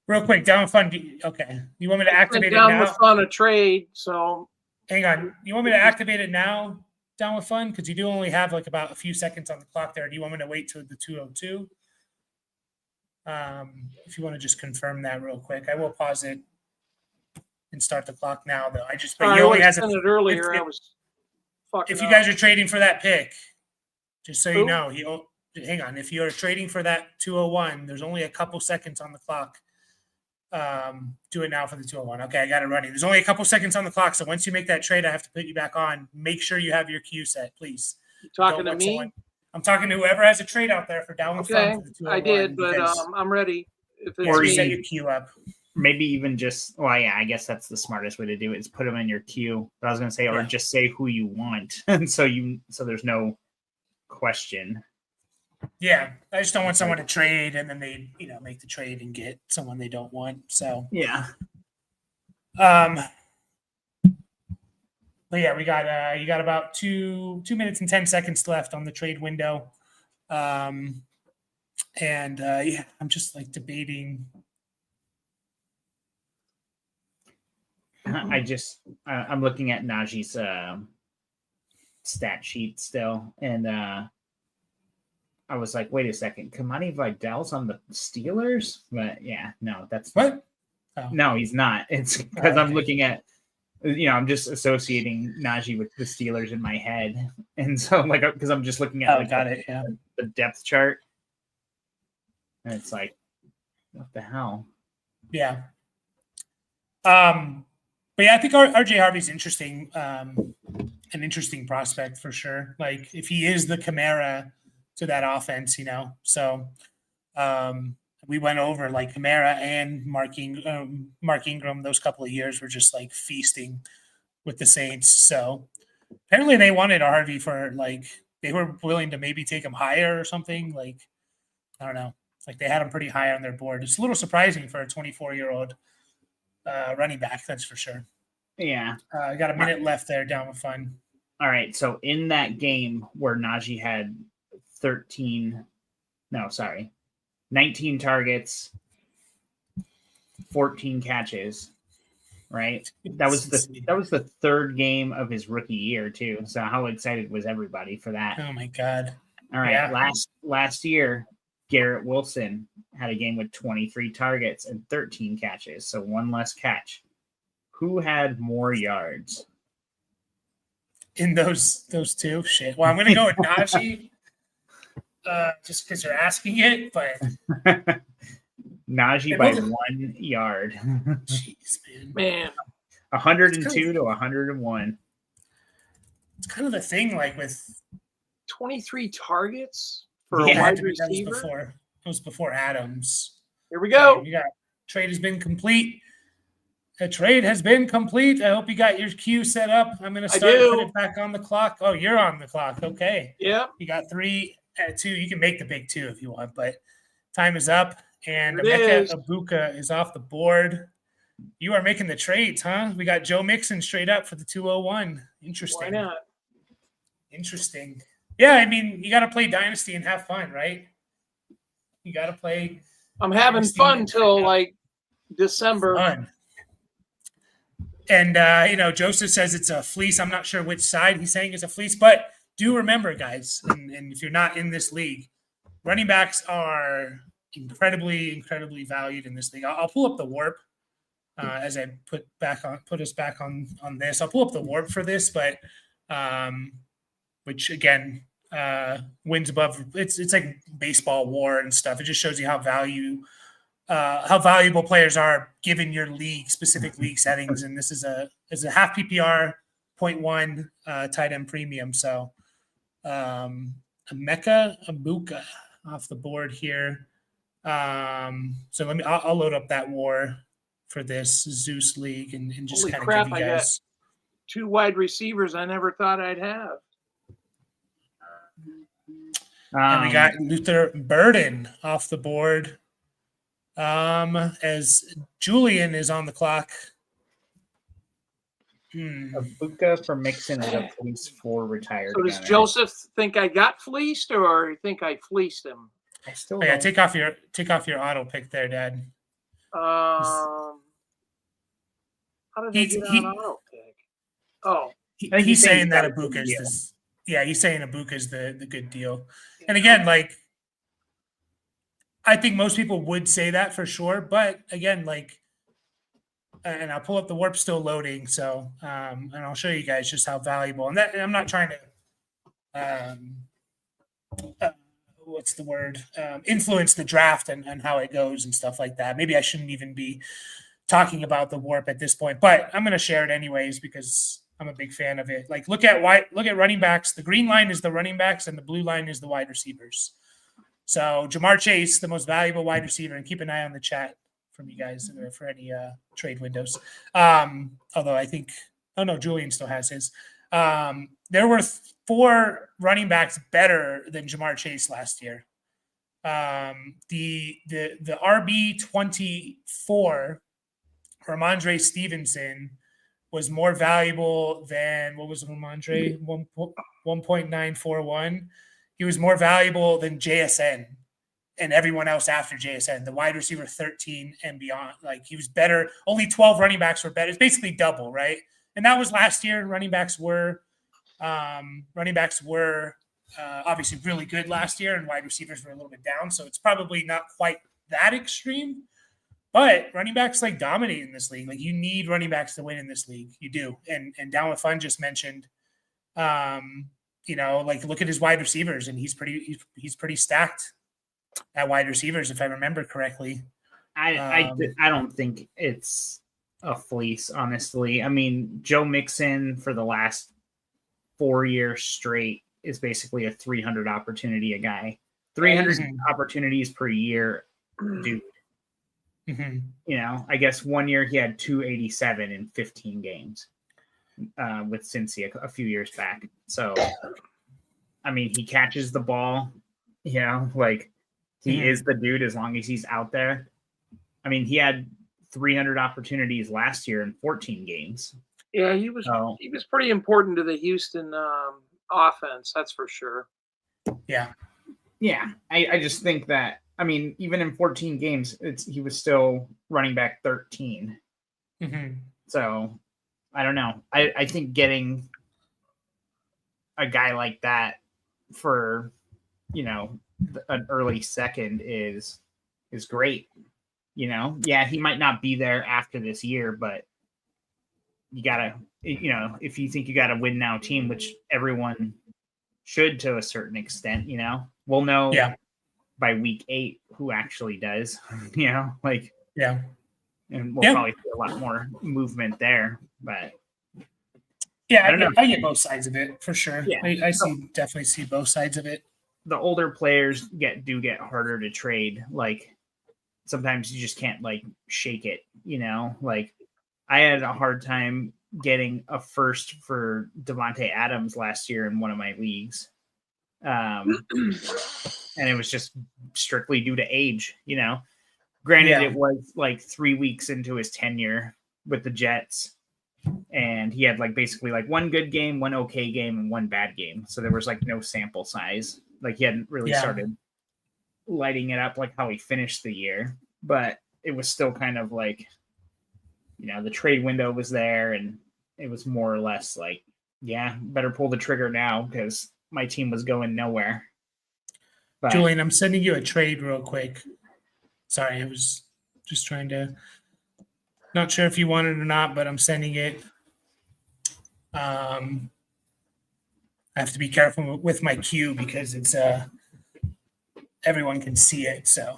Real quick, Down with Fun. Okay, you want me to activate it now? Down with Fun a trade. So hang on, you want me to activate it now? Down with Fun, because you do only have like about a few seconds on the clock there. Do you want me to wait till the 2:02? If you want to just confirm that real quick, I will pause it and start the clock now. Though he only has it earlier. I was fucking. If you guys are trading for that pick, just so you know, hang on. If you're trading for that 2:01, there's only a couple seconds on the clock. Do it now for the 2:01. Okay, I got it running. There's only a couple seconds on the clock, so once you make that trade, I have to put you back on. Make sure you have your queue set, please. You talking to me? I'm talking to whoever has a trade out there for Down with Fun for the 2:01. I did, but I'm ready. Or you set your queue up. maybe even just, well, yeah, I guess that's the smartest way to do it is put them in your queue. But I was going to say, or just say who you want. And so there's no question. Yeah, I just don't want someone to trade and then they, make the trade and get someone they don't want. So, Yeah. but yeah, we got you got about 2 minutes and 10 seconds left on the trade window. And yeah, I'm just like debating. I'm looking at Najee's stat sheet still, and I was like, wait a second, Kamani Vidal's on the Steelers? But yeah, no, that's what? Oh. No, he's not. It's because I'm looking at, I'm just associating Najee with the Steelers in my head, and so like because I'm just looking at the depth chart, and it's like, what the hell? Yeah. But yeah, I think RJ Harvey's interesting, an interesting prospect for sure. Like if he is the Kamara to that offense, So we went over like Kamara and Mark Ingram. Those couple of years were just like feasting with the Saints. So apparently they wanted Harvey for like they were willing to maybe take him higher or something. Like I don't know. Like they had him pretty high on their board. It's a little surprising for a 24-year-old. Running back, that's for sure. Yeah. I got a minute left there down with fun. All right. So in that game where Najee had 19 targets, 14 catches, right? That was the third game of his rookie year too. So how excited was everybody for that? Oh my God. All right. Yeah. Last year, Garrett Wilson had a game with 23 targets and 13 catches, so one less catch. Who had more yards? In those two? Shit. Well, I'm going to go with Najee just because you're asking it, but... Najee by 1 yard. Jeez, man. 102 to 101. It's kind of the thing, like with... 23 targets? For a wide receiver? That was before Adams. Here we go. Trade has been complete. The trade has been complete. I hope you got your queue set up. I'm going to put it back on the clock. Oh, you're on the clock. Okay. Yeah. You got 3 at 2. You can make the big 2 if you want, but time is up. And Emeka Ibuka is off the board. You are making the trades, huh? We got Joe Mixon straight up for the 201. Interesting. Why not? Interesting. Yeah, I mean, you got to play Dynasty and have fun, right? You got to play. I'm having fun till like December. Fun. And, Joseph says it's a fleece. I'm not sure which side he's saying is a fleece, but do remember, guys, and if you're not in this league, running backs are incredibly, incredibly valued in this league. I'll pull up the Worp as I put us back on this. I'll pull up the Worp for this, but which again wins above. It's like baseball WAR and stuff. It just shows you how valuable players are given your specific league settings. And this is a half PPR 0.1 tight end premium. So Emeka Ibuka off the board here. So I'll load up that WAR for this Zeus league and just kind of give you guys 2 wide receivers I never thought I'd have. And we got Luther Burden off the board as Julian is on the clock. Ibuka for Mixon is a fleece for retired. So does Joseph think I got fleeced or think I fleeced him? I still take off your auto pick there, Dad. How did he get on auto pick? Oh, he's saying that Ibuka is this. Yeah, he's saying Ibuka is the good deal. And again, like I think most people would say that for sure, but again, like, and I'll pull up the Warp still loading, so and I'll show you guys just how valuable. And I'm not trying to what's the word? Influence the draft and how it goes and stuff like that. Maybe I shouldn't even be talking about the Warp at this point, but I'm going to share it anyways because I'm a big fan of it. Like, look at running backs. The green line is the running backs, and the blue line is the wide receivers. So Jamar Chase, the most valuable wide receiver, and keep an eye on the chat from you guys for any trade windows. Although I think, oh no, Julian still has his. There were 4 running backs better than Jamar Chase last year. The RB24, Ramondre Stevenson, was more valuable than, what was Ramondre? 1.941. He was more valuable than JSN and everyone else after JSN, the wide receiver 13 and beyond. Like, he was better. Only 12 running backs were better. It's basically double, right? And that was last year. Running backs were obviously really good last year, and wide receivers were a little bit down. So it's probably not quite that extreme. But running backs like dominate in this league. Like, you need running backs to win in this league. You do. And Down with Fun just mentioned, like, look at his wide receivers, and he's pretty stacked at wide receivers, if I remember correctly. I don't think it's a fleece, honestly. I mean, Joe Mixon for the last 4 years straight is basically a 300 opportunity a guy. 300 opportunities per year, dude. I guess 1 year he had 287 in 15 games with Cincy a few years back. So, I mean, he catches the ball, like, he is the dude as long as he's out there. I mean, he had 300 opportunities last year in 14 games. Yeah, he was pretty important to the Houston offense, that's for sure. Yeah. Yeah, I just think that, I mean, even in 14 games, he was still running back 13. So, I don't know. I think getting a guy like that for, an early second is great. Yeah, he might not be there after this year, but you gotta, if you think you got a win now team, which everyone should to a certain extent, we'll know by week 8 who actually does, and we'll probably see a lot more movement there. But I get both sides of it for sure. Yeah. I definitely see both sides of it. The older players do get harder to trade. Like, sometimes you just can't, like, shake it, like, I had a hard time getting a first for Devontae Adams last year in one of my leagues. And it was just strictly due to age, Granted, it was like 3 weeks into his tenure with the Jets, and he had, like, basically, like, one good game, one okay game, and one bad game. So there was, like, no sample size. Like, he hadn't really started lighting it up like how he finished the year, but it was still kind of like, the trade window was there, and it was more or less like, better pull the trigger now because my team was going nowhere. But, Julian, I'm sending you a trade real quick. Sorry, I was just trying to, not sure if you want it or not, but I'm sending it. I have to be careful with my queue because it's everyone can see it. So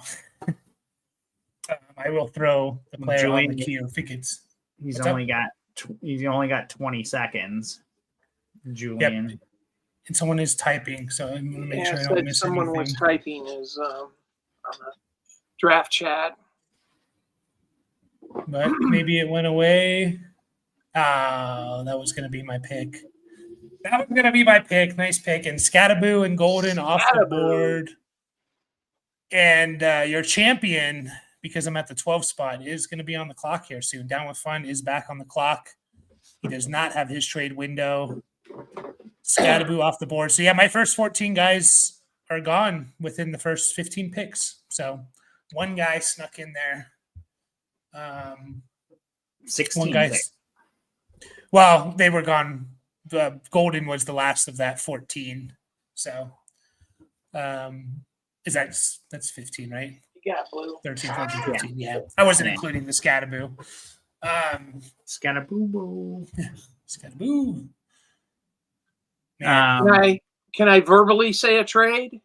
I will throw the player on the queue if it gets. He's only got 20 seconds. Julian. Yep. And someone is typing, so I'm going to make sure I don't miss someone anything. was typing his on the draft chat. But maybe it went away. Oh, that was going to be my pick. Nice pick. And Scattaboo and Golden off the board. And your champion, because I'm at the 12 spot, is going to be on the clock here soon. Down with Fun is back on the clock. He does not have his trade window. Scattaboo off the board. So, my first 14 guys are gone within the first 15 picks. So, one guy snuck in there. 16 one guy. Well, they were gone. Golden was the last of that 14. So, that's 15, right? You got blue. 13, 14, 15. Yeah. I wasn't including the Scattaboo. Scattaboo. Scattaboo. Can I verbally say a trade?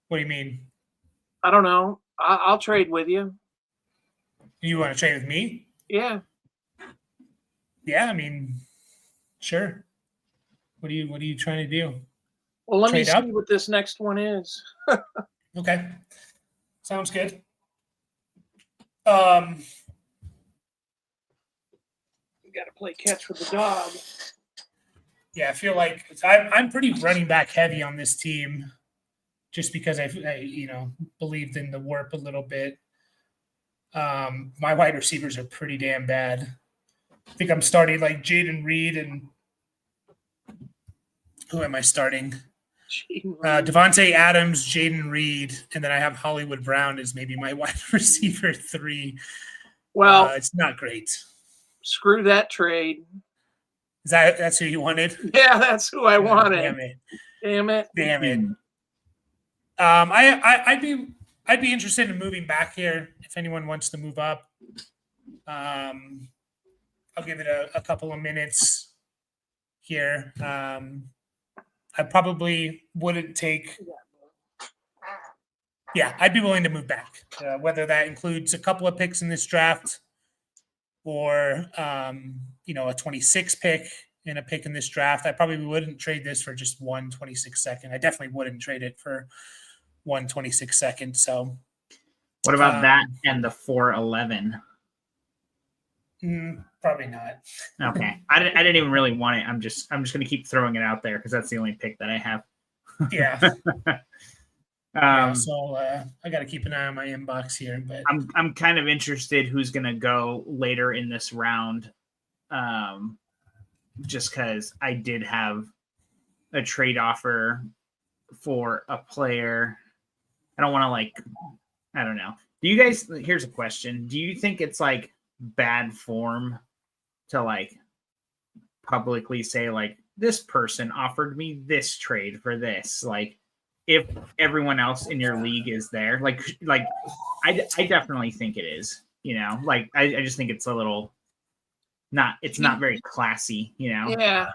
What do you mean? I don't know. I'll trade with you. You want to trade with me? Yeah. Yeah, I mean, sure. What are you trying to do? Well, let me Trade up? see what this next one is. Okay. Sounds good. You got to play catch with the dog. Yeah, I feel like I'm pretty running back heavy on this team, just because I believed in the Worp a little bit. My wide receivers are pretty damn bad. I think I'm starting like Jaden Reed, and who am I starting? Devontae Adams, Jaden Reed, and then I have Hollywood Brown as maybe my wide receiver 3. Well, it's not great. Screw that trade. That's who you wanted? Yeah, that's who I wanted. Damn it. I'd be interested in moving back here if anyone wants to move up. I'll give it a couple of minutes here. I probably wouldn't take. Yeah, I'd be willing to move back, whether that includes a couple of picks in this draft or, a 26 pick and a pick in this draft. I probably wouldn't trade this for just 126 second. I definitely wouldn't trade it for 126 second. So what about that and the 411? Probably not. Okay. I didn't even really want it. I'm just going to keep throwing it out there because that's the only pick that I have. Yeah. So I got to keep an eye on my inbox here, but I'm kind of interested who's going to go later in this round. Just because I did have a trade offer for a player. I don't want to I don't know. Do you guys, here's a question. Do you think it's like bad form to publicly say this person offered me this trade for this? If everyone else in your league is there, I definitely think it is, I just think it's a little not very classy, Yeah.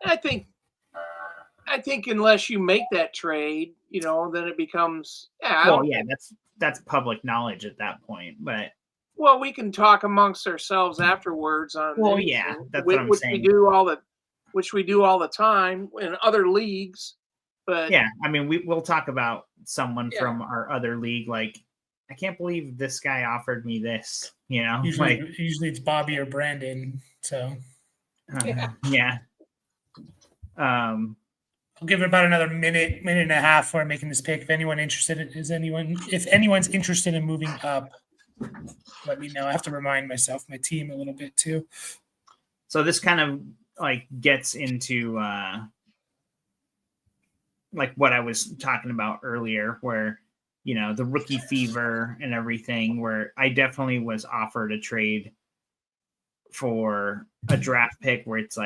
I think unless you make that trade, then it becomes that's public knowledge at that point. But we can talk amongst ourselves afterwards on that's what I'm saying. Which we do all the time in other leagues. But yeah, I mean we'll talk about someone from our other league I can't believe this guy offered me this, Usually it's Bobby or Brandon. So yeah. I'll give it about another minute and a half before I'm making this pick. If anyone's interested in moving up, let me know. I have to remind myself, my team a little bit too. So this kind of gets into what I was talking about earlier, where the rookie fever and everything, where I definitely was offered a trade for a draft pick where it's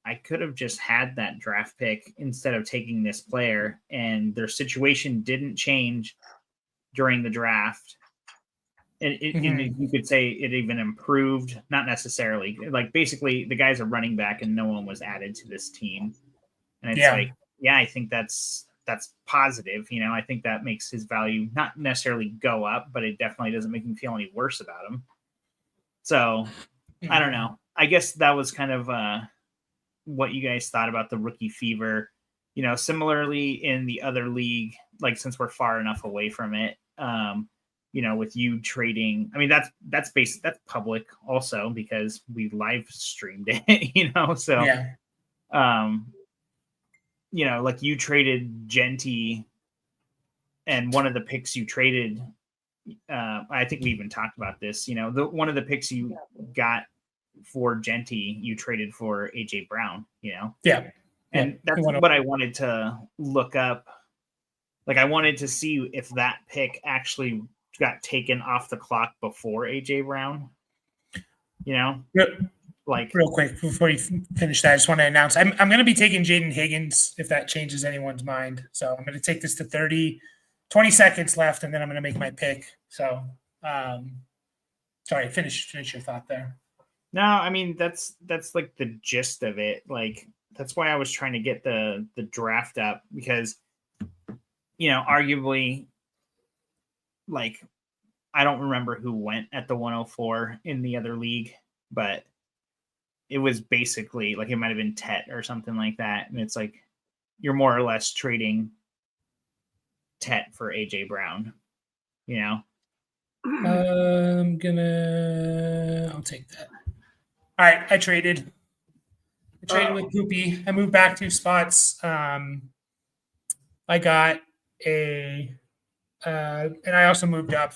I could have just had that draft pick instead of taking this player, and their situation didn't change during the draft. And you could say it even improved, not necessarily. Basically the guy's a running back and no one was added to this team. And it's I think that's positive. I think that makes his value not necessarily go up, but it definitely doesn't make me feel any worse about him. So I don't know. I guess that was kind of what you guys thought about the rookie fever. Similarly in the other league, since we're far enough away from it, with you trading, I mean, that's public also because we live streamed it, so you traded Genty, and one of the picks you traded, I think we even talked about this, one of the picks you got for Genty, you traded for AJ Brown, and that's what I wanted to look up. I wanted to see if that pick actually got taken off the clock before AJ Brown, real quick before you finish that, I just want to announce I'm going to be taking Jaden Higgins if that changes anyone's mind. So I'm going to take this to 20 seconds left, and then I'm going to make my pick. So sorry, finish your thought there. No, I mean that's the gist of it. That's why I was trying to get the draft up, because arguably, I don't remember who went at the 104 in the other league, but it was basically it might have been Tet or something like that. And it's you're more or less trading Tet for AJ Brown, I'll take that. All right, I traded. With Poopy. I moved back 2 spots. I got and I also moved up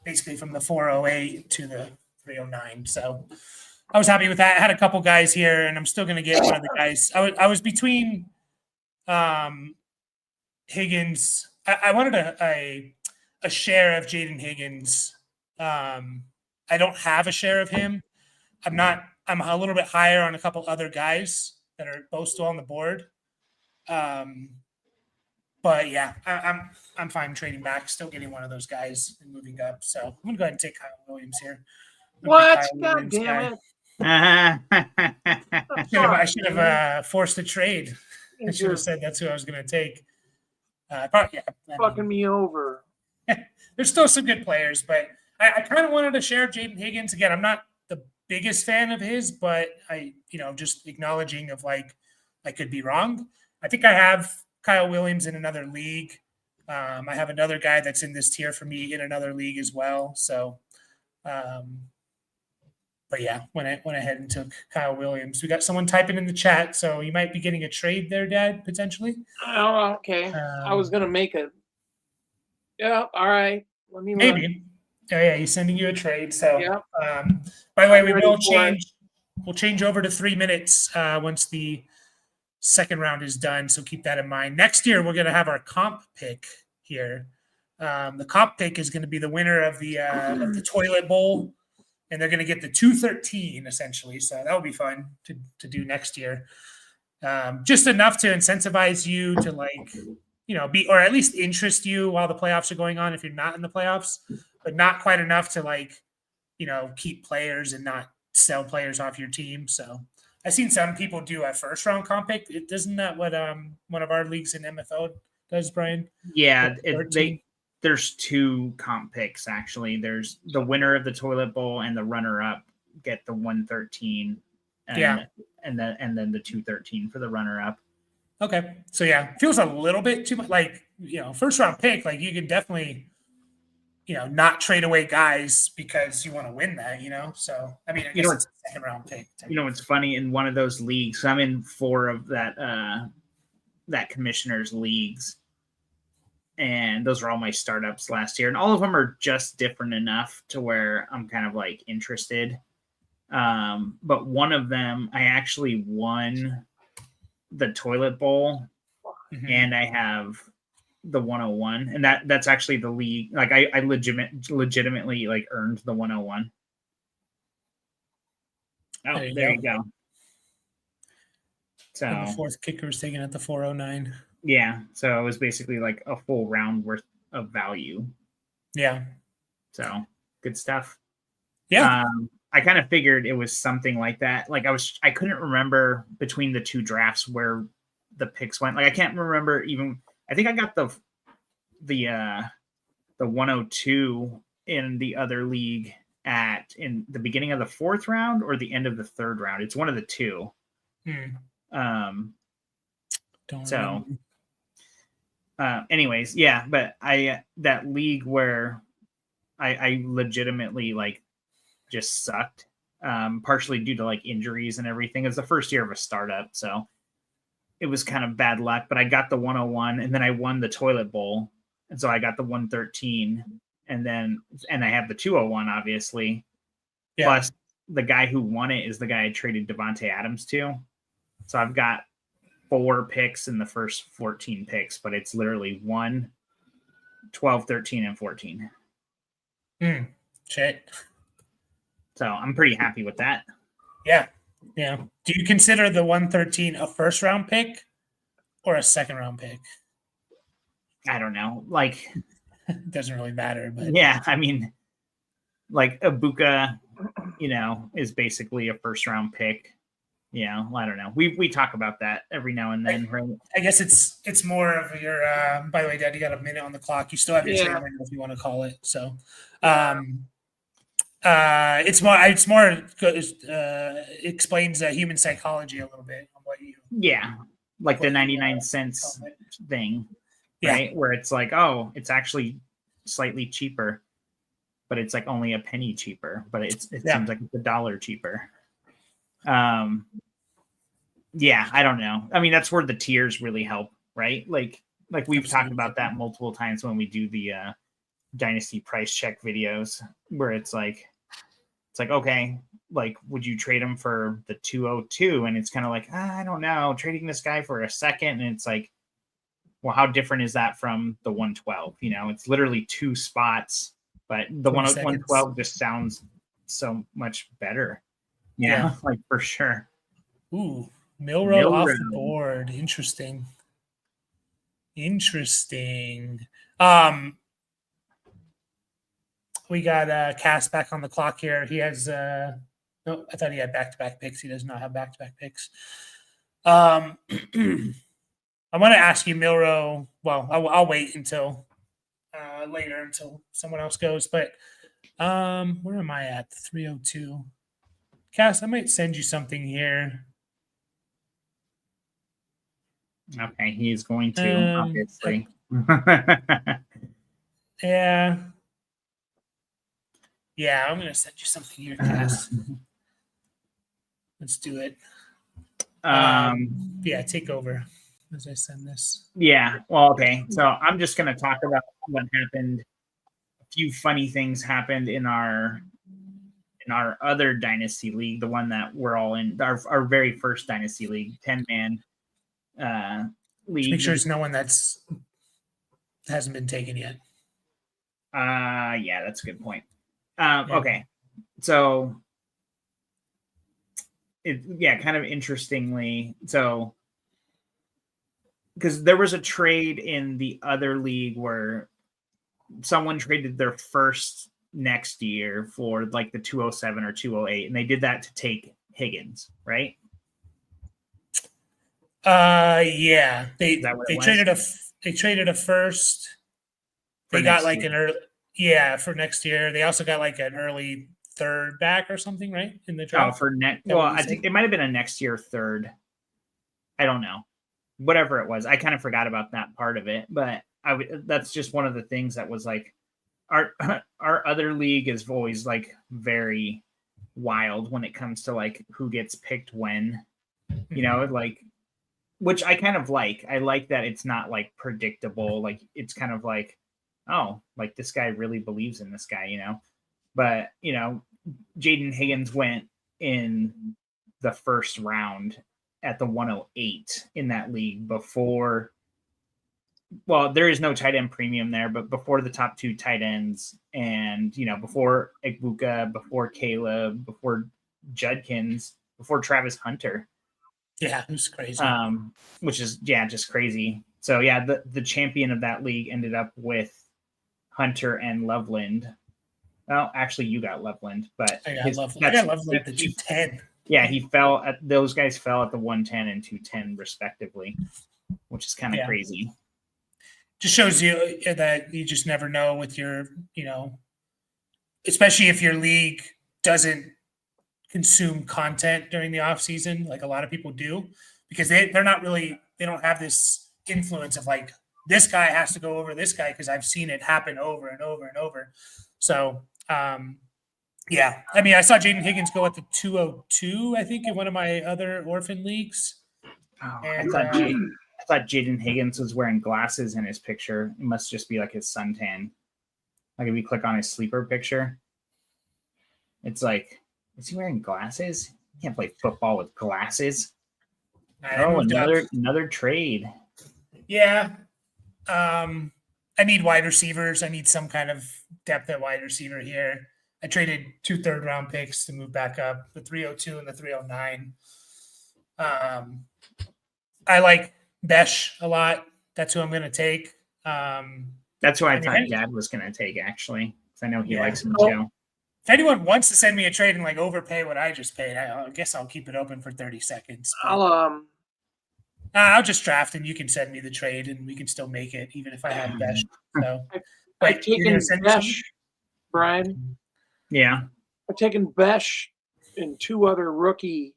basically from the 408 to the 309. So I was happy with that. I had a couple guys here, and I'm still going to get one of the guys. I was between Higgins. I wanted a share of Jaden Higgins. I don't have a share of him. I'm a little bit higher on a couple other guys that are both still on the board. But yeah, I'm fine trading back, still getting one of those guys and moving up. So I'm gonna go ahead and take Kyle Williams here. What? God damn it! I should have forced a trade. I should have said that's who I was gonna take. Fucking me over. There's still some good players, but I kind of wanted to share Jaden Higgins again. I'm not the biggest fan of his, but just acknowledging of like I could be wrong. I think I have Kyle Williams in another league. I have another guy that's in this tier for me in another league as well. So, but yeah, went ahead and took Kyle Williams. We got someone typing in the chat, so you might be getting a trade there, Dad, potentially. Oh, okay. I was gonna make a. Yeah, all right. Let me maybe. Look. Oh yeah, he's sending you a trade. So, yeah. By the way, we will change. We'll change over to 3 minutes once the second round is done, so keep that in mind. Next year, we're going to have our comp pick here. The comp pick is going to be the winner of the toilet bowl, and they're going to get the 213 essentially. So that will be fun to do next year. Just enough to incentivize you to be, or at least interest you while the playoffs are going on if you're not in the playoffs, but not quite enough to keep players and not sell players off your team. So I've seen some people do a first round comp pick. Isn't that what one of our leagues in MFO does, Brian? Yeah, there's 2 comp picks actually. There's the winner of the toilet bowl and the runner up get the 113. And then the 213 for the runner up. Okay, so yeah, feels a little bit too much first round pick. Like you can definitely not trade away guys because you want to win that, So, I mean, I guess it's a second round pick. It's funny in one of those leagues. I'm in 4 of that commissioner's leagues. And those were all my startups last year. And all of them are just different enough to where I'm kind of interested. But one of them, I actually won the toilet bowl and I have the 101, and that's actually the league. I legitimately earned the 101. Oh, there you go. So and the fourth kicker was taken at the 409. Yeah, so it was basically a full round worth of value. Yeah. So good stuff. Yeah. I kind of figured it was something like that. I couldn't remember between the 2 drafts where the picks went. I can't remember even. I think I got the 102 in the other league in the beginning of the 4th round or the end of the 3rd round. It's one of the 2. Anyways, yeah, but that league where I legitimately just sucked, partially due to injuries and everything. It was the first year of a startup, so it was kind of bad luck, but I got the 101 and then I won the toilet bowl. And so I got the 113 and I have the 201, obviously. Yeah. Plus the guy who won it is the guy I traded Devontae Adams to. So I've got 4 picks in the first 14 picks, but it's literally 1, 12, 13, and 14. Shit. So I'm pretty happy with that. Yeah. Yeah. Do you consider the 113 a first round pick or a second round pick? I don't know. It doesn't really matter, but yeah, I mean, Ibuka, is basically a first round pick. I don't know. We talk about that every now and then, right? I guess it's more of your. By the way, Dad, you got a minute on the clock. You still have your trade window if you want to call it. So, it's more explains human psychology a little bit on what you. Yeah, the 99 cents thing, right? Where it's it's actually slightly cheaper. but it's like only a penny cheaper, but it Yeah. seems like it's $1 cheaper. Yeah, I don't know. I mean, that's where the tiers really help, right? Like we've talked about that multiple times when we do the Dynasty price check videos, where it's like, okay, like, would you trade him for the 202? And it's kind of like, I don't know, trading this guy for a second. And it's like, well, how different is that from the 112? You know, it's literally 2 spots, but the 112 just sounds so much better. Yeah. Like, for sure. Ooh, Milrow off the board. Interesting. We got Cass back on the clock here. He has no, I thought he had back-to-back picks. He does not have back-to-back picks. I want to ask you, Milrow. Well, I'll wait until later until someone else goes. But where am I at? 302. Cass, I might send you something here. Okay, he's going to, obviously. Yeah. Yeah, I'm going to send you something here, Cass. Let's do it. Yeah, take over as I send this. Yeah, well, okay. So I'm just going to talk about what happened. A few funny things happened in our other Dynasty League, the one that we're all in, our very first Dynasty League, 10-man league. Just make sure it's no one hasn't been taken yet. Yeah, that's a good point. Okay, so kind of interestingly, so because there was a trade in the other league where someone traded their first next year for like the 207 or 208, and they did that to take Higgins, right? Yeah, they traded a first. They got like an early, for next year. They also got like an early third back or something, right? In the draft. Oh, for next. Well, I think it might have been a next year third. I don't know. Whatever it was, I kind of forgot about that part of it. But that's just one of the things that was like, our other league is always like very wild when it comes to like who gets picked when, you know, like, which I kind of like. I like that it's not like predictable. Like, it's kind of like, oh, like this guy really believes in this guy, you know. But, you know, Jaden Higgins went in the first round at the 108 in that league before. Well, there is no tight end premium there, but before the top 2 tight ends, and, you know, before Igbuka, before Caleb, before Judkins, before Travis Hunter. Yeah, it was crazy. Which is, just crazy. So, yeah, the champion of that league ended up with Hunter and Loveland. Well, actually, you got Loveland, but I got Loveland at the 210. Yeah, those guys fell at the 110 and 210 respectively, which is kind of crazy. Just shows you that you just never know with your, you know, especially if your league doesn't consume content during the off season, like a lot of people do, because they're not really, they don't have this influence of like, this guy has to go over this guy, because I've seen it happen over and over and over. So, yeah, I mean, I saw Jaden Higgins go at the 202, I think, in one of my other orphan leagues. Oh, and, I thought Jaden Higgins was wearing glasses in his picture. It must just be like his suntan. Like if you click on his sleeper picture, it's like, is he wearing glasses? He can't play football with glasses. Oh, another trade. Yeah. I need wide receivers. I need some kind of depth at wide receiver here. I traded 2 third-round picks to move back up, the 302 and the 309. I like Besh a lot. That's who I'm going to take. That's who I thought Dad was going to take, actually, because I know he likes him too. If anyone wants to send me a trade and like overpay what I just paid, I guess I'll keep it open for 30 seconds. I'll just draft and you can send me the trade and we can still make it, even if I have Besh. So, I've taken Besh, Brian. Yeah. I've taken Besh in 2 other rookie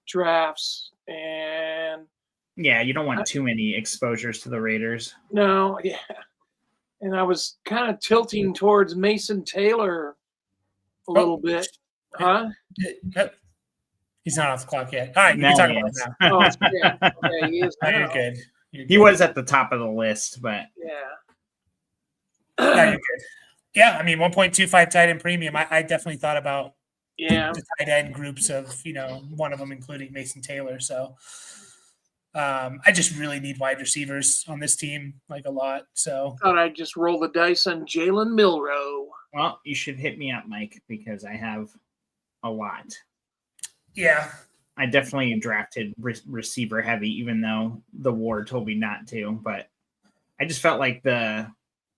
drafts, and yeah, you don't want too many exposures to the Raiders. No, yeah. and I was kind of tilting towards Mason Taylor a little bit. Huh? He's not off the clock yet. All right, you No, can talk he about it is. now. Oh, shit. Okay, he is No, you're now. good. You're He good. was at the top of the list, but Yeah. No, you're good. Yeah, I mean, 1.25 tight end premium. I definitely thought about Yeah. the tight end groups of, one of them including Mason Taylor. So I just really need wide receivers on this team, like a lot. So Thought I'd just roll the dice on Jalen Milrow. well, you should hit me up, Mike, because I have a lot. yeah, I definitely drafted receiver heavy, even though the war told me not to. But I just felt like a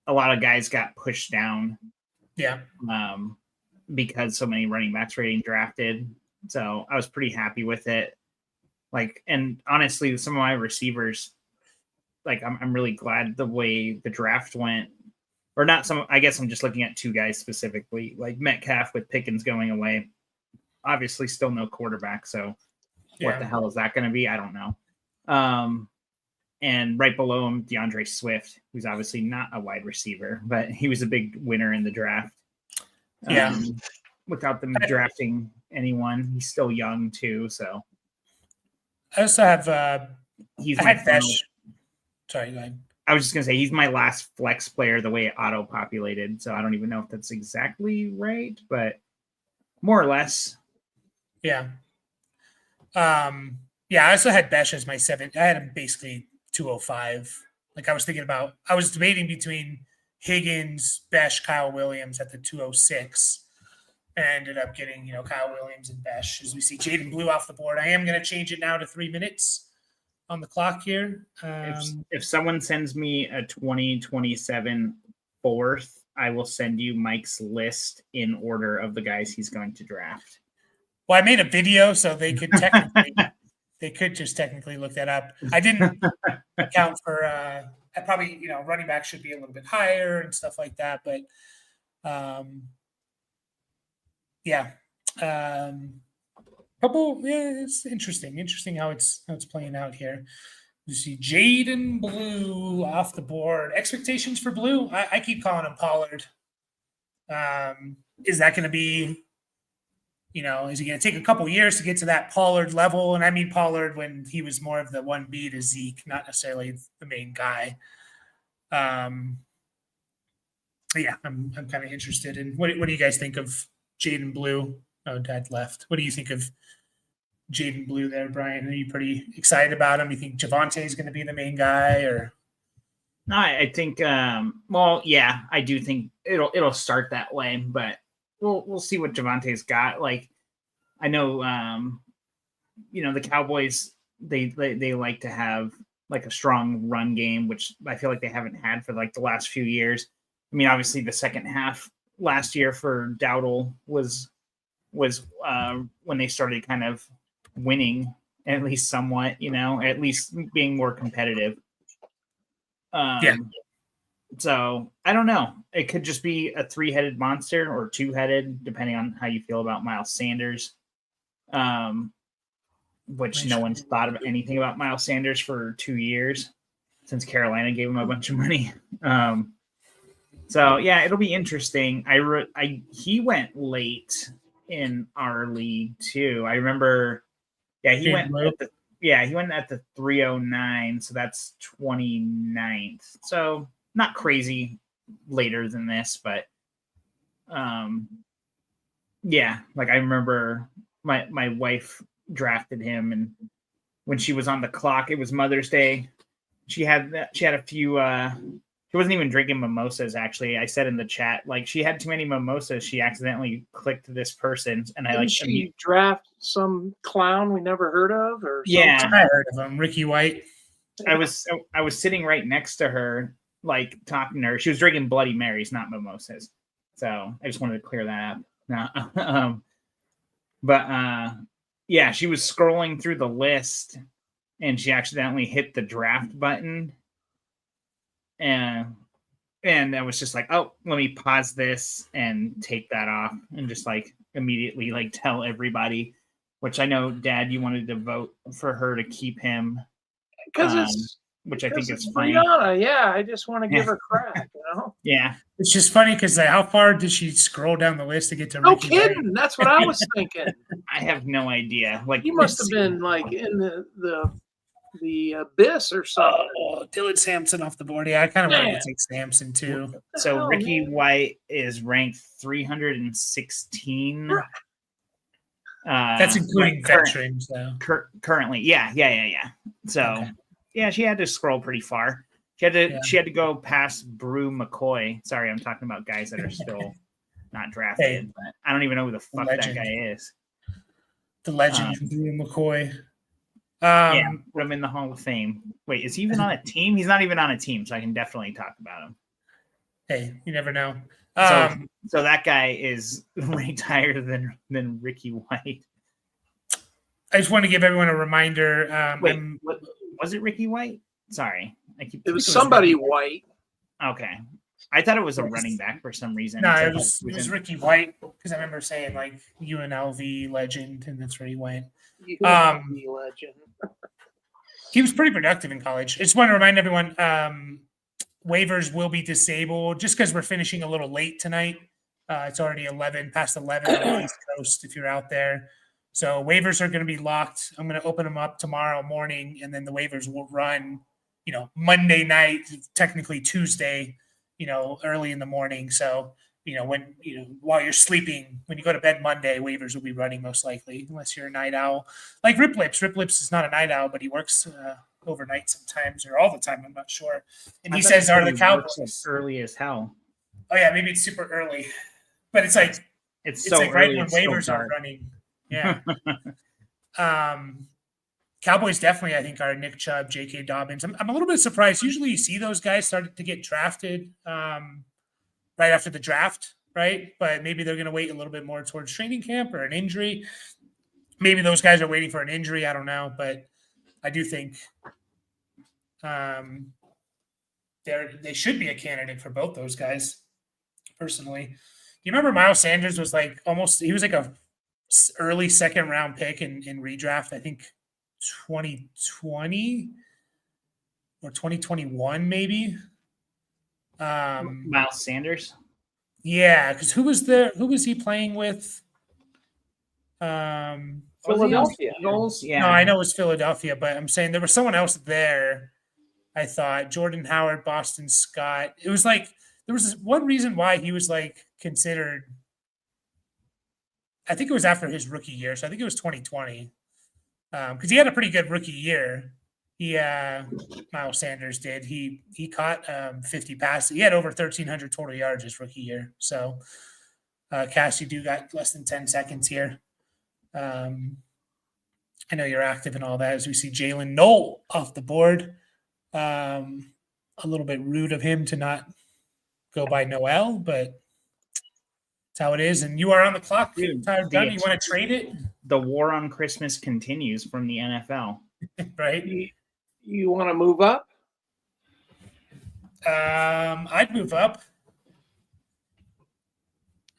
lot of guys got pushed down yeah, because so many running backs were getting drafted. So I was pretty happy with it. Like, and honestly, some of my receivers, like, I'm really glad the way the draft went. Or not some, I guess I'm just looking at two guys specifically, like Metcalf with Pickens going away. Obviously, still no quarterback. So what the hell is that going to be? I don't know. And right below him, DeAndre Swift, who's obviously not a wide receiver, but he was a big winner in the draft. Yeah. Without them drafting anyone, he's still young too. So I also have he's I my had Besh. Sorry, go ahead. I was just gonna say he's my last flex player the way it auto populated. So I don't even know if that's exactly right, but more or less. Yeah. Yeah, I also had Besh as my 7. I had him basically 205. Like I was debating between Higgins, Besh, Kyle Williams at the 206. And I ended up getting, Kyle Williams and Besh as we see Jaden Blue off the board. I am going to change it now to 3 minutes on the clock here. If someone sends me a 2027 fourth, I will send you Mike's list in order of the guys he's going to draft. Well, I made a video, so they could just technically look that up. I didn't account for I probably, running back should be a little bit higher and stuff like that, but yeah. It's interesting how it's playing out here. You see Jaden Blue off the board. Expectations for Blue? I keep calling him Pollard. Is that going to be, is he going to take a couple years to get to that Pollard level? And I mean Pollard when he was more of the 1B to Zeke, not necessarily the main guy. Yeah, I'm kind of interested in what do you guys think of Jaden Blue? Oh, Dad left. What do you think of Jaden Blue there, Brian? Are you pretty excited about him? You think Javonte is going to be the main guy, or? No, I think. Well, yeah, I do think it'll start that way, but we'll see what Javonte's got. Like, I know, the Cowboys they like to have like a strong run game, which I feel like they haven't had for like the last few years. I mean, obviously the second half last year for Dowdle was when they started kind of winning, at least somewhat, at least being more competitive. Yeah. So I don't know. It could just be a 3-headed monster or 2-headed, depending on how you feel about Miles Sanders. Which no one's thought about anything about Miles Sanders for 2 years since Carolina gave him a bunch of money. So yeah, it'll be interesting. He went late in our league too. I remember. Yeah, he went at the 309, so that's 29th. So not crazy later than this, but yeah, like I remember my wife drafted him, and when she was on the clock, it was Mother's Day. She had a few she wasn't even drinking mimosas, actually. I said in the chat, like, she had too many mimosas. She accidentally clicked this person, and Didn't she draft some clown we never heard of, or something? Yeah, I heard of him, Ricky White. I was sitting right next to her, like talking to her. She was drinking Bloody Marys, not mimosas. So I just wanted to clear that up. Yeah, she was scrolling through the list, and she accidentally hit the draft button. And I was just like, oh, let me pause this and take that off and just like immediately like tell everybody, which I know, Dad, you wanted to vote for her to keep him. Because which I think Because is it's funny. Brianna. Yeah, I just want to give her crack, Yeah. It's just funny because how far did she scroll down the list to get to No Ricky White? kidding. That's what I was thinking. I have no idea. Like, You must have been like in the abyss or something. Oh, Dylan Sampson off the board. Yeah, I kind of wanted Man. to take Sampson too. So hell, Ricky man? White is ranked 316. That's including veterans, though. Currently, yeah. So, Okay. yeah, she had to scroll pretty far. She had to go past Brew McCoy. Sorry, I'm talking about guys that are still not drafted. Hey, but I don't even know who the fuck legend. that guy is. The legend, Drew McCoy. Yeah, put him in the Hall of Fame. Wait, is he even on a team? He's not even on a team, so I can definitely talk about him. Hey, you never know. So that guy is ranked higher than Ricky White. I just want to give everyone a reminder. Wait, was it Ricky White? Sorry, it was somebody white. Okay, I thought it was a running back for some reason. No, it was Ricky White because I remember saying like UNLV legend, and that's where he went. UNLV legend. He was pretty productive in college. I just want to remind everyone. Waivers will be disabled just because we're finishing a little late tonight. It's already past 11 on the East Coast if you're out there. So waivers are going to be locked. I'm going to open them up tomorrow morning, and then the waivers will run, Monday night, technically Tuesday, early in the morning. So, while you're sleeping, when you go to bed Monday, waivers will be running most likely, unless you're a night owl. Like Rip Lips. Rip Lips is not a night owl, but he works overnight sometimes or all the time. I'm not sure. And he says, "Are the Cowboys early as hell?" Oh yeah, maybe it's super early, but it's like it's so like early right when waivers are running. Yeah. Cowboys definitely, I think, are Nick Chubb, J.K. Dobbins. I'm a little bit surprised. Usually, you see those guys start to get drafted right after the draft, right? But maybe they're going to wait a little bit more towards training camp or an injury. Maybe those guys are waiting for an injury. I don't know, but I do think they should be a candidate for both those guys. Personally, do you remember Miles Sanders was like he was like a early second round pick in redraft? I think 2020 or 2021, maybe. Miles Sanders. Yeah, because who was he playing with? Philadelphia. Yeah. No, I know it was Philadelphia, but I'm saying there was someone else there. I thought Jordan Howard, Boston Scott. It was like there was this one reason why he was like considered. I think it was after his rookie year, so I think it was 2020, because he had a pretty good rookie year. Miles Sanders did. He caught 50 passes. He had over 1,300 total yards his rookie year. So, Cass, you do got less than 10 seconds here. I know you're active and all that. As we see Jalen Knoll off the board, a little bit rude of him to not go by Noel, but that's how it is. And you are on the clock, Tyler Dunn. You want to trade it? The war on Christmas continues from the NFL. Right? You want to move up? I'd move up.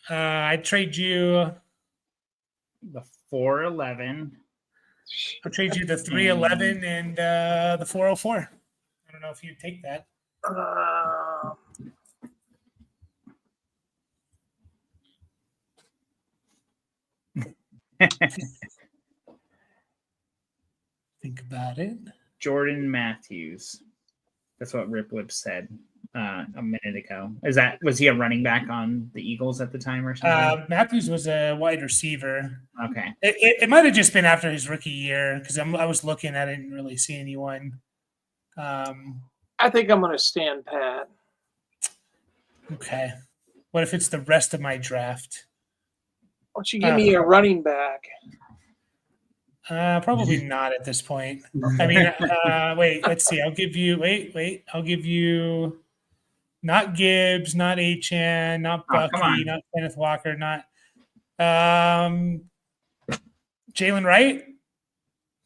I'd trade you the 411. I'll trade you the 311 and the 404. I don't know if you'd take that. Think about it. Jordan Matthews. That's what Rip Lips said a minute ago. Was he a running back on the Eagles at the time or something? Matthews was a wide receiver. Okay. It might have just been after his rookie year because I was looking. I didn't really see anyone. I think I'm going to stand pat. Okay. What if it's the rest of my draft? Why don't you give me a running back? Probably not at this point. I mean, wait, let's see. I'll give you not Gibbs, not Achane, not Bucky, not Kenneth Walker, not Jalen Wright,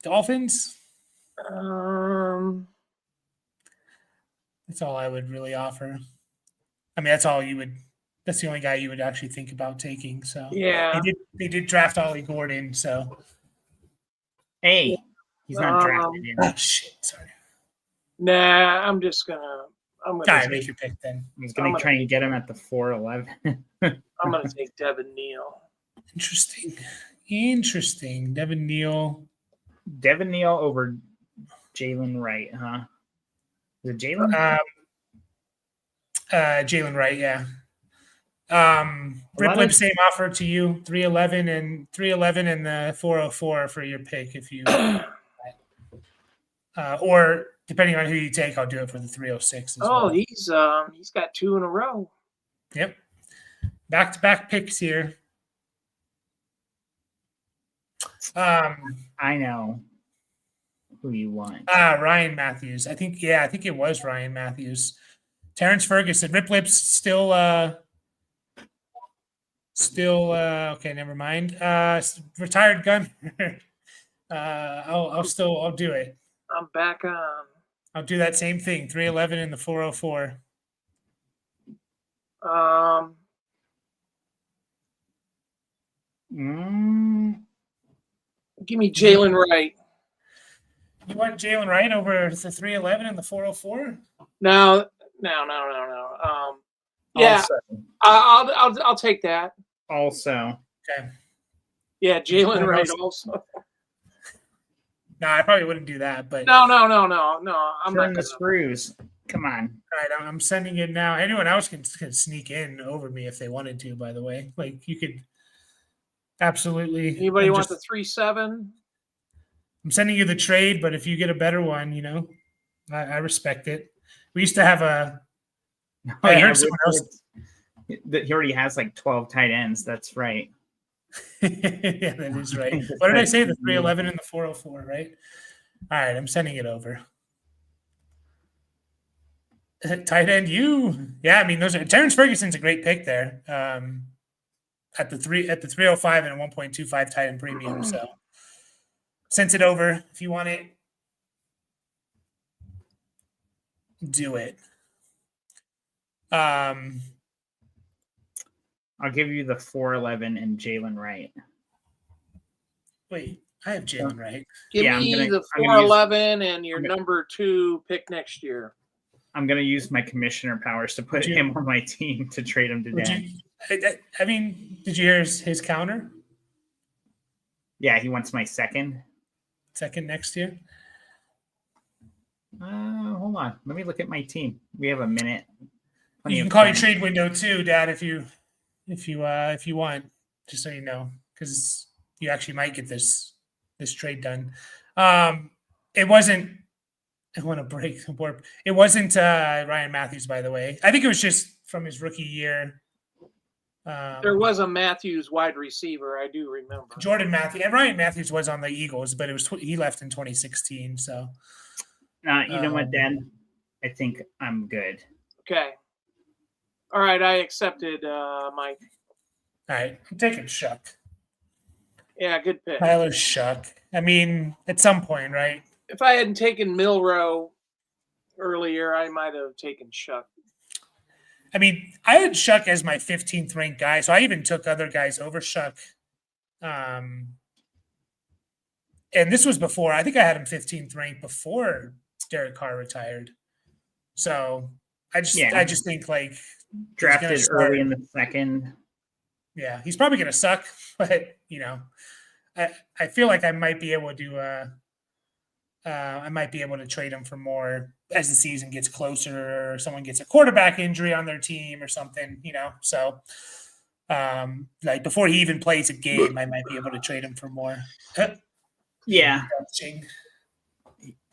Dolphins. That's all I would really offer. I mean, that's all you would. That's the only guy you would actually think about taking. So yeah, they did draft Ollie Gordon. So hey, he's not drafted yet. Oh shit! Sorry. Nah, I'm gonna All right, take, make your pick then. He's going to try and get him at the 4-11. I'm gonna take Devin Neal. Interesting. Devin Neal. Devin Neal over Jalen Wright, huh? Is it Jalen? Jalen Wright, yeah. Rip Lip, same offer to you. 311 and the 404 for your pick if you or depending on who you take, I'll do it for the 306 as well. He's got 2 in a row. Yep. Back-to-back picks here. I know who you want. Ryan Matthews. I think it was Ryan Matthews. Terrence Ferguson. Rip Lips still okay, never mind. Retired gunner. I'll do it. I'm back on. I'll do that same thing. 311 and the 404. Give me Jalen Wright. You want Jalen Wright over the 311 and the 404? No. Yeah, Also, I'll take that. also. Okay. Yeah, Jalen Wright also. No, I probably wouldn't do that, but No. I'm Turn not the screws. Come on. all right, I'm sending it now. Anyone else can sneak in over me if they wanted to, by the way. Like you could absolutely. Anybody want the 3-7? I'm sending you the trade, but if you get a better one, I respect it. We used to have a I heard someone else. He already has like 12 tight ends. That's right. Yeah, that is right. What did I say? The 311 and the 404, right? All right, I'm sending it over. Tight end, yeah. I mean, those are Terrence Ferguson's a great pick there. At the 305 and a 1.25 tight end premium. So send it over if you want it. Do it. I'll give you the 411 and Jalen Wright. Wait, I have Jalen Wright. Give me the 411 and your number 2 pick next year. I'm going to use my commissioner powers to put him on my team to trade him to Dan. I mean, did you hear his counter? Yeah, he wants my second next year. Hold on. Let me look at my team. We have a minute. You can call your trade window too, Dad, if you want, just so you know, because you actually might get this trade done. It wasn't. I want to break the Worp. It wasn't Ryan Matthews, by the way. I think it was just from his rookie year. There was a Matthews wide receiver, I do remember. Jordan Matthews. And Ryan Matthews was on the Eagles, but it was he left in 2016. So, you know what, Dad? I think I'm good. Okay. All right, I accepted, Mike. All right, I'm taking Shuck. Yeah, good pick. Tyler Shuck. I mean, at some point, right? If I hadn't taken Milrow earlier, I might have taken Shuck. I mean, I had Shuck as my 15th ranked guy, so I even took other guys over Shuck. And this was before. I think I had him 15th ranked before Derek Carr retired. So I just think like drafted early in the second. Yeah, he's probably going to suck, but I feel like I might be able to trade him for more as the season gets closer, or someone gets a quarterback injury on their team or something, So, like before he even plays a game, I might be able to trade him for more. Yeah,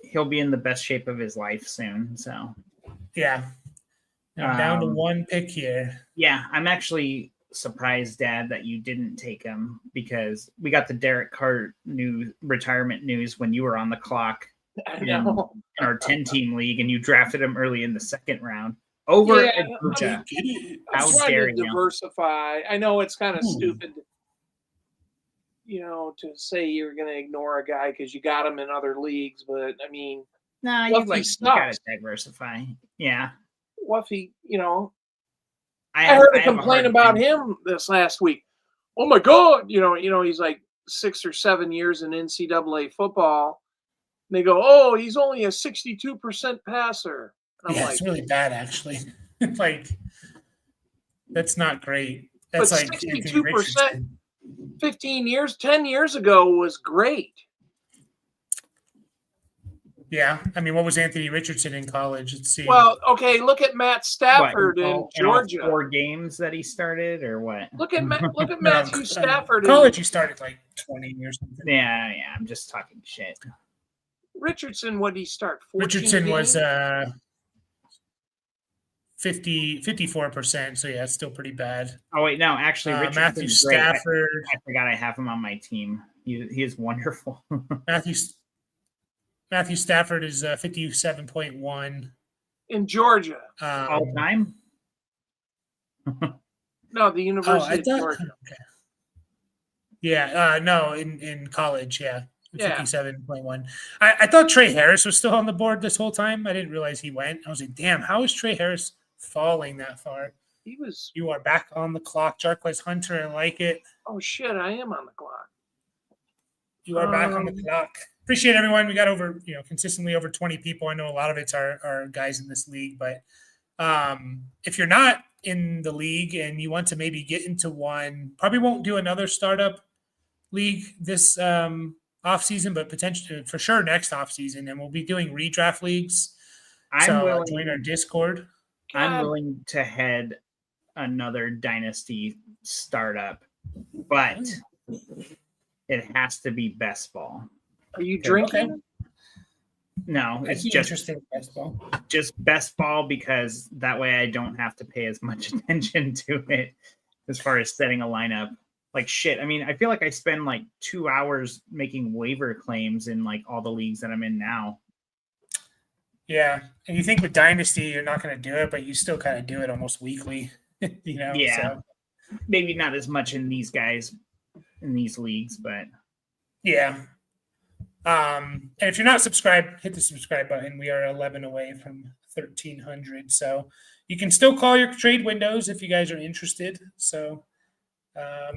he'll be in the best shape of his life soon. So, yeah, I'm down to one pick here. Yeah, I'm actually surprised, Dad, that you didn't take him, because we got the Derek Carr retirement news when you were on the clock in our 10-team league, and you drafted him early in the second round over Abuja. How dare you? Diversify. I know it's kind of stupid, to say you're going to ignore a guy because you got him in other leagues, but I mean, you got to diversify. Yeah. Wuffy, I heard a complaint about him this last week. Oh my God. He's like 6 or 7 years in NCAA football. They go, oh, he's only a 62% passer. And I'm Yeah, like, it's really bad actually. Like that's not great. That's but like Anthony 62%, Richardson. 10 years ago was great. Yeah, I mean, what was Anthony Richardson in college? Let's see. Well, okay, look at Matt Stafford in in Georgia. all 4 games that he started, or what? Look at No, Matthew Stafford college. He started like 20 or something. Yeah, I'm just talking shit. Richardson. What did he start? 14 Richardson games? was 54%. So yeah, it's still pretty bad. Oh wait, no, actually, Matthew Richardson's great. Stafford. I forgot I have him on my team. He is wonderful. Matthew Stafford is 57.1 in Georgia. All time? No, the University of Georgia. Okay. Yeah, no, in college, yeah. Yeah. 57.1. I thought Trey Harris was still on the board this whole time. I didn't realize he went. I was like, damn, how is Trey Harris falling that far? He was. You are back on the clock, Jarquez Hunter. I like it. Oh shit, I am on the clock. You are back on the clock. Appreciate everyone. We got over, consistently over 20 people. I know a lot of it's our guys in this league, but if you're not in the league and you want to maybe get into one, probably won't do another startup league this off season, but potentially for sure next off season, and we'll be doing redraft leagues. So join our Discord. I'm willing to head another dynasty startup, but it has to be best ball. Are you drinking? Okay. No, it's just interesting best ball. Just best ball, because that way I don't have to pay as much attention to it as far as setting a lineup. Like shit. I mean, I feel like I spend like 2 hours making waiver claims in like all the leagues that I'm in now. Yeah. And you think with Dynasty, you're not going to do it, but you still kind of do it almost weekly, Yeah. So. Maybe not as much in these guys, in these leagues, but. Yeah. And if you're not subscribed, hit the subscribe button. We are 11 away from 1,300. So you can still call your trade windows if you guys are interested. So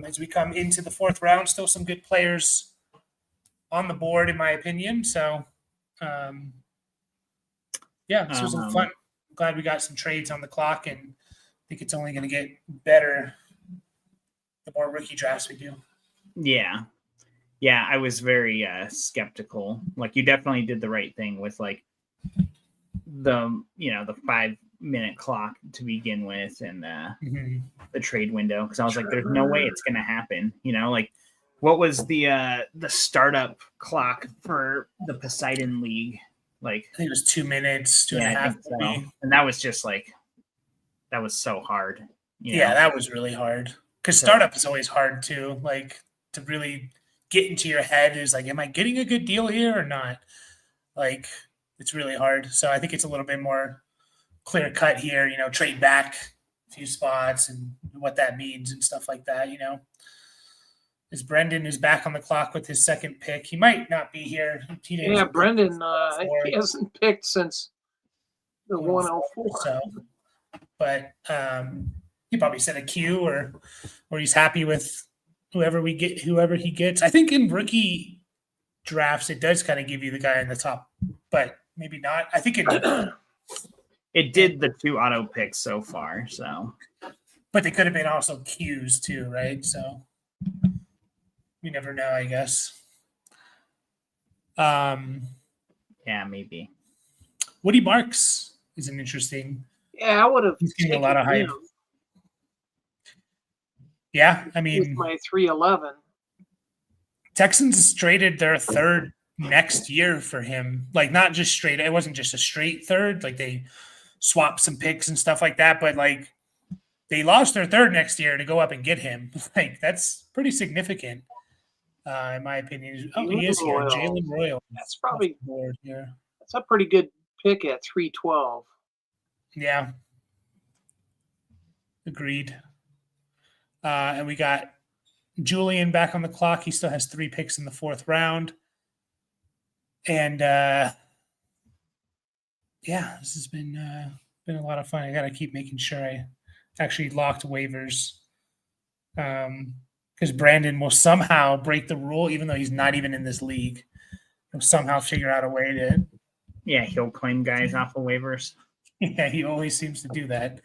as we come into the 4th round, still some good players on the board, in my opinion. So, this was fun. I'm glad we got some trades on the clock, and I think it's only going to get better the more rookie drafts we do. Yeah. Yeah, I was very skeptical. Like, you definitely did the right thing with like the 5-minute clock to begin with, and the trade window, because I was like, there's no way it's going to happen. Like, what was the startup clock for the Poseidon League? Like, I think it was 2 minutes, 2.5. So. And that was just like, that was so hard. Yeah, that was really hard, because startup is always hard too. Like, to really get into your head is like, am I getting a good deal here or not? Like, it's really hard. So I think it's a little bit more clear cut here, trade back a few spots and what that means and stuff like that. As Brendan is back on the clock with his second pick. He might not be here. Brendan, he hasn't picked since the 104. So, but he probably set a queue or he's happy with whoever he gets. I think in rookie drafts, it does kind of give you the guy in the top, but maybe not. I think it did the 2 auto picks so far. So, but they could have been also queues too, right? So we never know, I guess. Yeah, maybe. Woody Marks is an interesting. Yeah, I would have. He's getting a lot of hype. Yeah, I mean, with my 311. Texans traded their 3rd next year for him. Like, not just straight. It wasn't just a straight 3rd. Like, they swapped some picks and stuff like that. But like, they lost their 3rd next year to go up and get him. Like, that's pretty significant, in my opinion. Oh, he is here, Jalen Royal. That's probably board here. That's a pretty good pick at 312. Yeah, agreed. And we got Julian back on the clock. He still has 3 picks in the 4th round. And this has been a lot of fun. I got to keep making sure I actually locked waivers, because Brandon will somehow break the rule, even though he's not even in this league. he'll somehow figure out a way to. Yeah, he'll claim guys off of waivers. Yeah, he always seems to do that.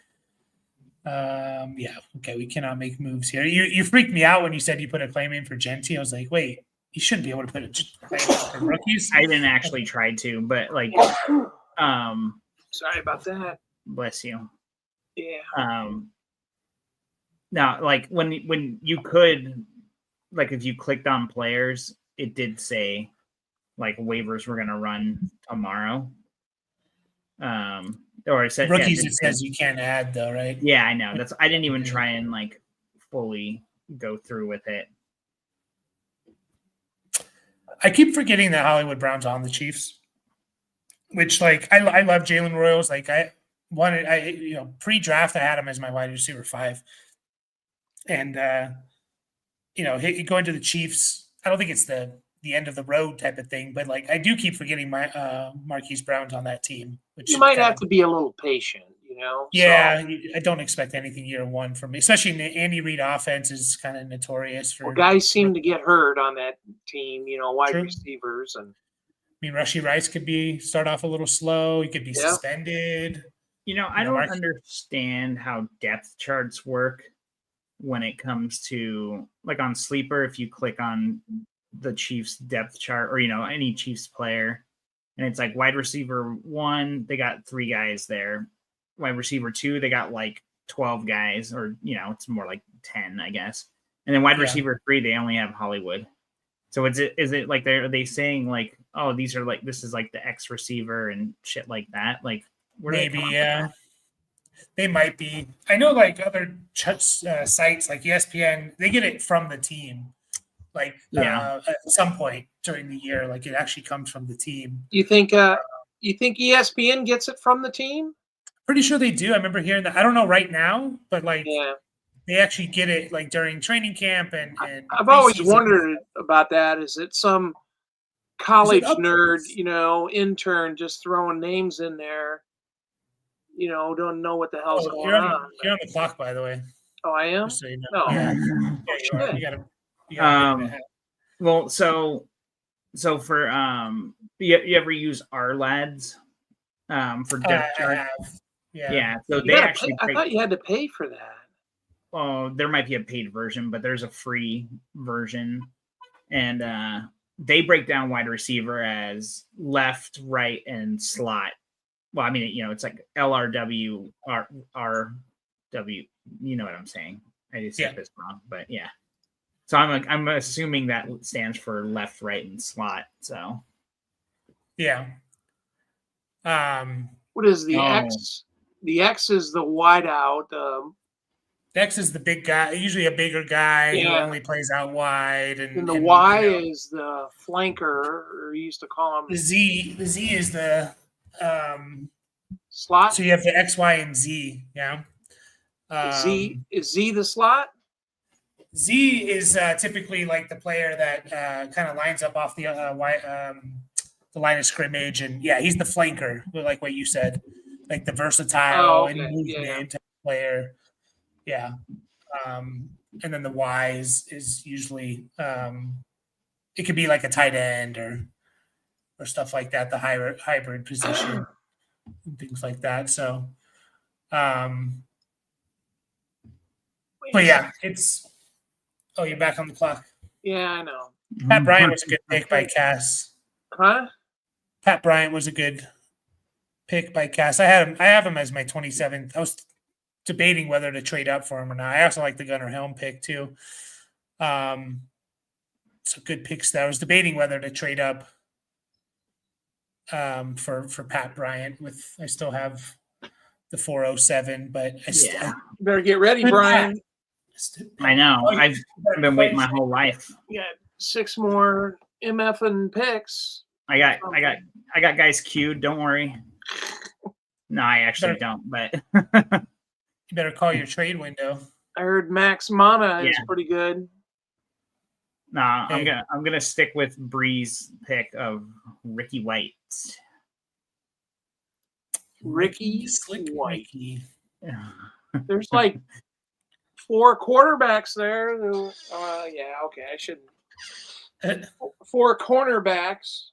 Yeah, okay, we cannot make moves here. You freaked me out when you said you put a claim in for Genti. I was like, wait, you shouldn't be able to put a claim in for rookies. I didn't actually try to, but like, Sorry about that. bless you. Yeah. Now, like when you could, like if you clicked on players, it did say like waivers were gonna run tomorrow. Or it said Rookies, it says you can't add though, right? Yeah, I know. I didn't even try and like fully go through with it. I keep forgetting that Hollywood Brown's on the Chiefs, which like I love Jalen Royals. Like I pre-draft I had him as my wide receiver 5, and going to the Chiefs. I don't think it's the end of the road type of thing, but like I do keep forgetting my Marquise Brown's on that team. Which you might have to be a little patient, you know. Yeah, so, I don't expect anything year one from me, especially in the Andy Reid offense is kind of notorious for. Well, guys seem to get hurt on that team, you know, wide True. receivers, and I mean, Rashee Rice could start off a little slow. He could be suspended. You know, I don't understand how depth charts work when it comes to like on Sleeper. If you click on the Chiefs depth chart, or any Chiefs player, and it's like wide receiver 1, they got 3 guys there. Wide receiver 2, they got like 12 guys, or it's more like 10, I guess. And then wide receiver 3, they only have Hollywood. So is it like are they saying like, oh, these are like, this is like the X receiver and shit like that? Like maybe they might be. I know like other sites like ESPN, they get it from the team. Like at some point during the year, like it actually comes from the team. You think ESPN gets it from the team? Pretty sure they do. I remember hearing that. I don't know right now, but like they actually get it like during training camp and I've always wondered about that. Is it some college nerd, intern just throwing names in there? Don't know what the hell's going on. You're on the clock, by the way. Oh, I am? Just so you know. No. Yeah, you are. You gotta well, so for you ever use R lads for depth chart? Yeah. So they actually I thought you had to pay for that. Oh, there might be a paid version, but there's a free version, and they break down wide receiver as left, right, and slot. Well, I mean, it's like LRW, RW. You know what I'm saying? I just said this wrong, but yeah. So I'm assuming that stands for left, right, and slot. So yeah. What is the X? The X is the wideout. The X is the big guy, usually a bigger guy who only plays out wide, and the Y is the flanker, or you used to call him the Z. The Z is the slot. So you have the X, Y, and Z. Yeah. Is Z the slot? Z is typically like the player that kind of lines up off the line of scrimmage, and he's the flanker, like what you said, like the versatile and movement type player. Yeah. And then the Y is usually it could be like a tight end or stuff like that, the hybrid position and things like that. So but yeah, it's you're back on the clock. Yeah, I know. Pat Bryant was a good pick by Cass. Huh? Pat Bryant was a good pick by Cass. I have him as my 27th. I was debating whether to trade up for him or not. I also like the Gunnar Helm pick too. So good picks there. I was debating whether to trade up for Pat Bryant. I still have the 407, but you better get ready, Brian. I know. I've been waiting my whole life. You got 6 more MF picks. I got guys queued. Don't worry. No, I actually don't. But you better call your trade window. I heard Max Mana is pretty good. No, I'm gonna stick with Bree's pick of Ricky White. Ricky White. There's like 4 quarterbacks there. I shouldn't. 4 cornerbacks.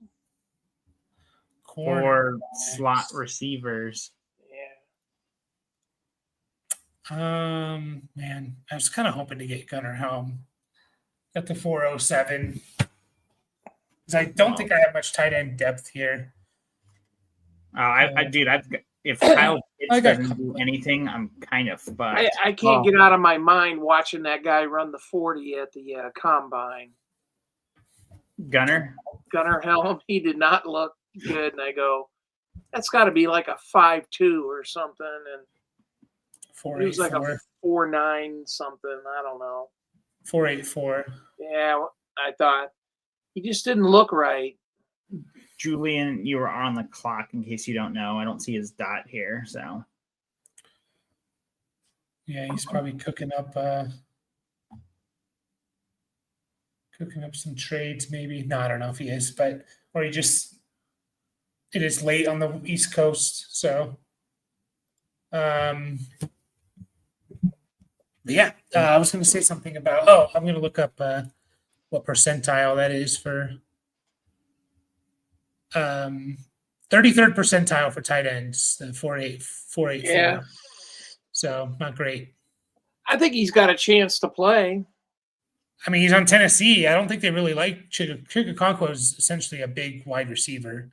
4 cornerbacks. slot receivers. Yeah. Man, I was kind of hoping to get Gunnar Helm. Got the 407. Because I don't think I have much tight end depth here. Dude, if Kyle Pitts I got doesn't do anything, I'm kind of fucked. I can't get out of my mind watching that guy run the 40 at the combine. Gunner. Helm, he did not look good, and I go, that's got to be like a 5'2" or something, and 484. he was like a 4'9" something. I don't know. 484. Yeah, I thought he just didn't look right. Julian, you were on the clock in case you don't know. I don't see his dot here, so. Yeah, he's probably cooking up some trades, maybe. No, I don't know if he is, but or it is late on the East Coast, so yeah. I was gonna say something about I'm gonna look up what percentile that is for 33rd percentile for tight ends, the 484. Yeah. So not great. I think he's got a chance to play. I mean, he's on Tennessee. I don't think they really like Chigakonkwo is essentially a big wide receiver.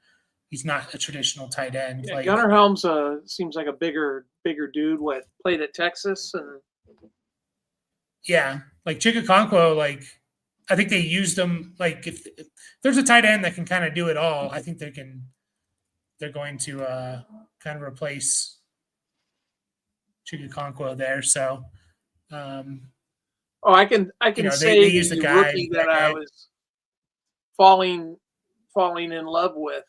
He's not a traditional tight end. Yeah, Gunnar Helms seems like a bigger dude. What played at Texas and yeah, like Chigakonkwo, like I think they used him. Like if there's a tight end that can kind of do it all, I think they're going to kind of replace Chigakonkwo there. So. I can say they use the guy rookie that I was falling in love with.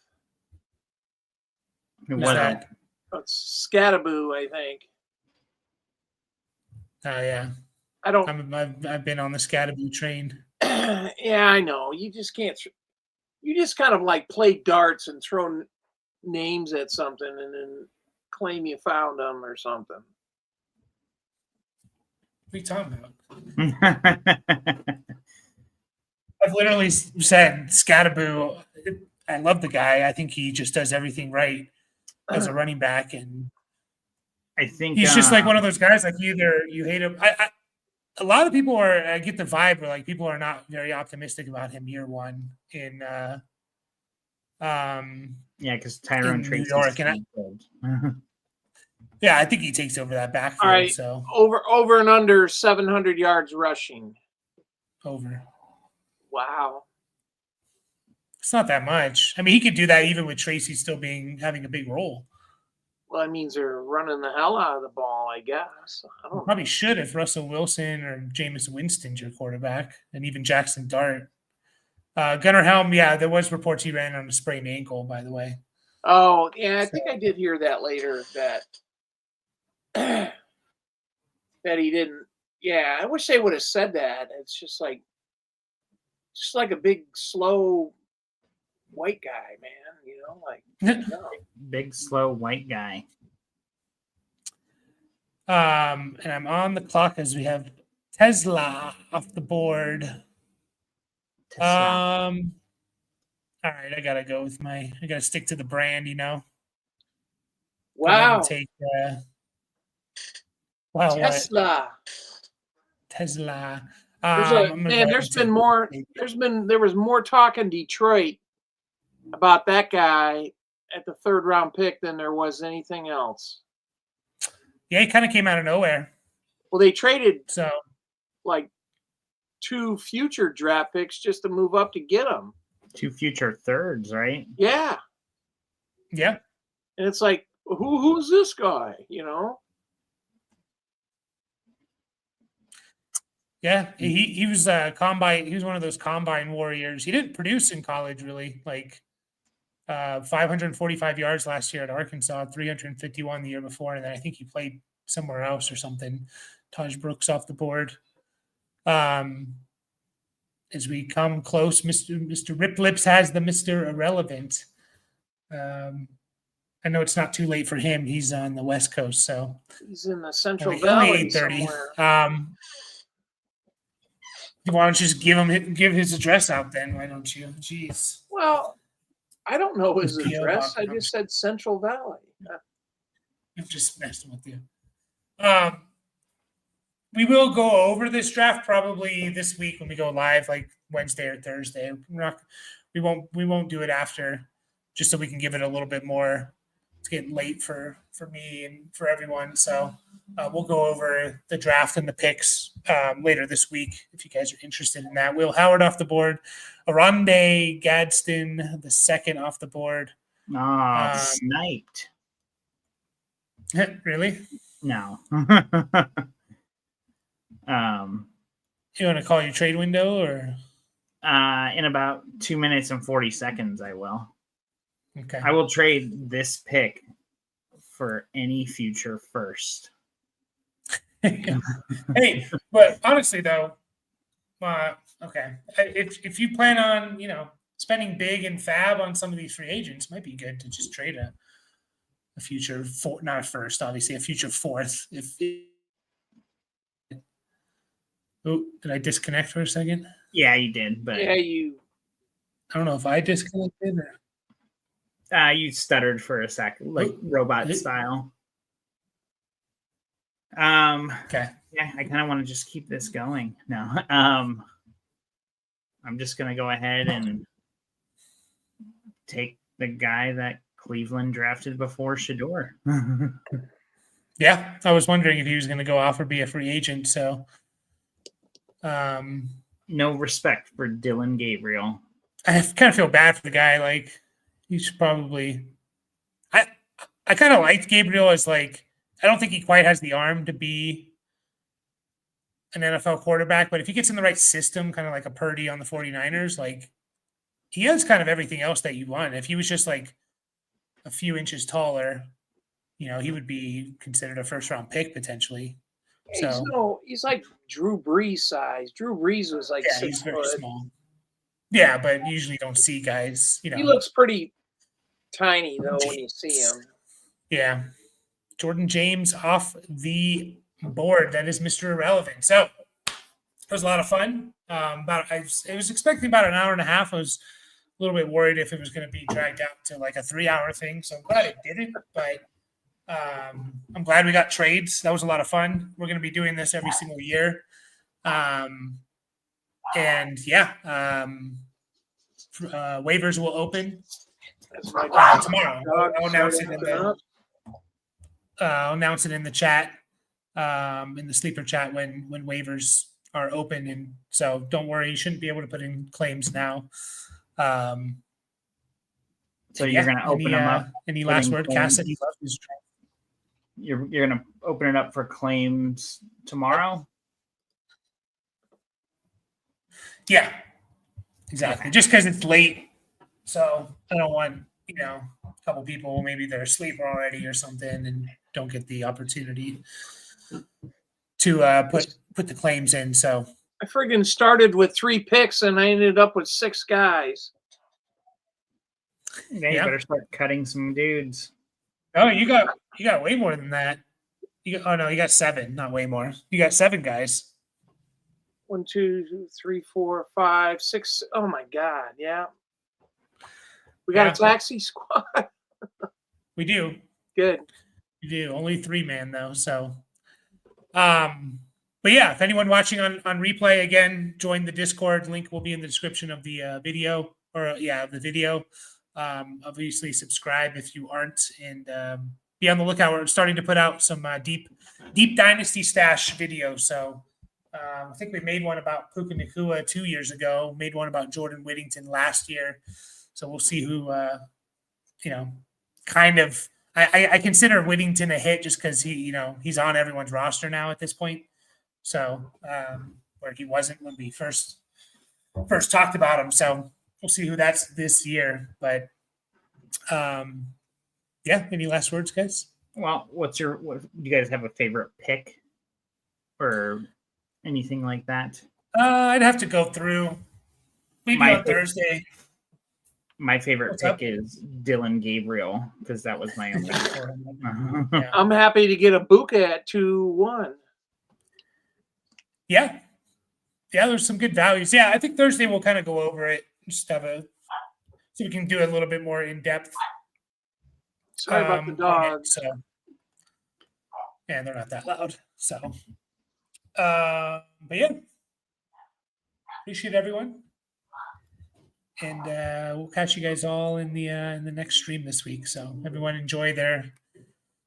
Who was that? It's Scattaboo, I think. Yeah. I've been on the Scattaboo train. Yeah, I know. You just can't. You just kind of like play darts and throw names at something and then claim you found them or something. What are you talking about? I've literally said Scattaboo. I love the guy. I think he just does everything right as a running back, and I think he's just like one of those guys. Like either you hate him. A lot of people are. I get the vibe where like people are not very optimistic about him year one in. Yeah, because Tyrone New York, and yeah, I think he takes over that backfield. All right, so over and under 700 yards rushing. Over. Wow. It's not that much. I mean, he could do that even with Tracy still having a big role. Well, that means they're running the hell out of the ball, I guess. I don't probably should if Russell Wilson or Jameis Winston's your quarterback, and even Jackson Dart. Gunnar Helm, yeah, there was reports he ran on a sprained ankle, by the way. Oh, yeah, I think I did hear that later that he didn't. Yeah, I wish they would have said that. It's just like a big, slow white guy, man. You know, like big, slow white guy. And I'm on the clock as we have Tesla off the board. All right, I gotta stick to the brand, you know. Wow. Take Tesla. Tesla. There was more talk in Detroit about that guy at the 3rd round pick than there was anything else. Yeah, he kind of came out of nowhere. Well, they traded like 2 future draft picks just to move up to get him. 2 future thirds, right? Yeah. Yeah. And it's like, who's this guy? You know? Yeah, he was a combine. He was one of those combine warriors. He didn't produce in college really. Like 545 yards last year at Arkansas, 351 the year before, and then I think he played somewhere else or something. Taj Brooks off the board. As we come close, Mr. Rip Lips has the Mr. Irrelevant. I know it's not too late for him. He's on the West Coast, so he's in the Central Valley somewhere. Why don't you just give his address out then? Why don't you? Jeez. Well, I don't know his His P.O. address. box I comes- just said Central Valley. I'm just messing with you. We will go over this draft probably this week when we go live, like Wednesday or Thursday. We won't do it after, just so we can give it a little bit more. It's getting late for me and for everyone, so we'll go over the draft and the picks later this week if you guys are interested in that. Will Howard off the board, Aronde Gadsden the second off the board. Sniped. Really? No. You want to call your trade window or? In about 2 minutes and 40 seconds, I will. Okay. I will trade this pick for any future first. Hey, but honestly though, okay, if you plan on spending big and fab on some of these free agents, it might be good to just trade a future not a first, obviously a future fourth. Oh, did I disconnect for a second? Yeah, you did, but Yeah, I don't know if I disconnected or you stuttered for a sec, like robot style. okay. Yeah, I kind of want to just keep this going. No, I'm just gonna go ahead and take the guy that Cleveland drafted before Shador. Yeah, I was wondering if he was going to go off or be a free agent. So, no respect for Dylan Gabriel. I kind of feel bad for the guy. Like, he should probably. I kind of liked Gabriel as like. I don't think he quite has the arm to be an NFL quarterback, but if he gets in the right system, kind of like a Purdy on the 49ers, like he has kind of everything else that you want. If he was just like a few inches taller, he would be considered a first-round pick potentially. So he's like Drew Brees size. Drew Brees was like 6 he's very foot. small. Yeah, but usually don't see guys. He looks pretty tiny though when you see him. Yeah. Jordan James off the board. That is Mr. Irrelevant. So it was a lot of fun. I was expecting about an hour and a half. I was a little bit worried if it was going to be dragged out to like a 3-hour thing. So I'm glad it didn't. But I'm glad we got trades. That was a lot of fun. We're going to be doing this every single year. Waivers will open tomorrow. I'll announce it in the. I'll announce it in the chat, in the sleeper chat when waivers are open, and so don't worry, you shouldn't be able to put in claims now. So you're going to open them up. Any last word? Cass said he loves his draft. You're going to open it up for claims tomorrow. Yeah, exactly. Okay. Just because it's late, so I don't want a couple people maybe they're asleep already or something and don't get the opportunity to put the claims in. So I friggin' started with 3 picks and I ended up with 6 guys. Yeah, you better start cutting some dudes. Oh, you got way more than that. You got 7, not way more. You got 7 guys. 1, 2, 3, 4, 5, 6. Oh my God! Yeah, we got a taxi squad. We do. Good. We do. Only 3-man though. So, but yeah, if anyone watching on replay, again, join the Discord. Link will be in the description of the video, the video. Obviously, subscribe if you aren't, and be on the lookout. We're starting to put out some deep Dynasty Stash videos. So I think we made one about Puka Nacua 2 years ago. Made one about Jordan Whittington last year. So we'll see who, kind of. I consider Whittington a hit just because he's on everyone's roster now at this point. So where he wasn't when we first talked about him. So we'll see who that's this year. But any last words, guys? Well, do you guys have a favorite pick or anything like that? I'd have to go through maybe on Thursday. My favorite pick is Dylan Gabriel because that was my only. Yeah. I'm happy to get a Buka at 2-1. Yeah, there's some good values. Yeah, I think Thursday we'll kind of go over it. Just have so we can do a little bit more in depth. Sorry about the dogs. So, yeah, they're not that loud. So, but yeah, appreciate everyone, and we'll catch you guys all in the next stream this week. So, everyone enjoy their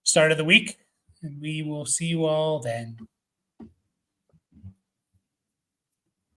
start of the week, and we will see you all then.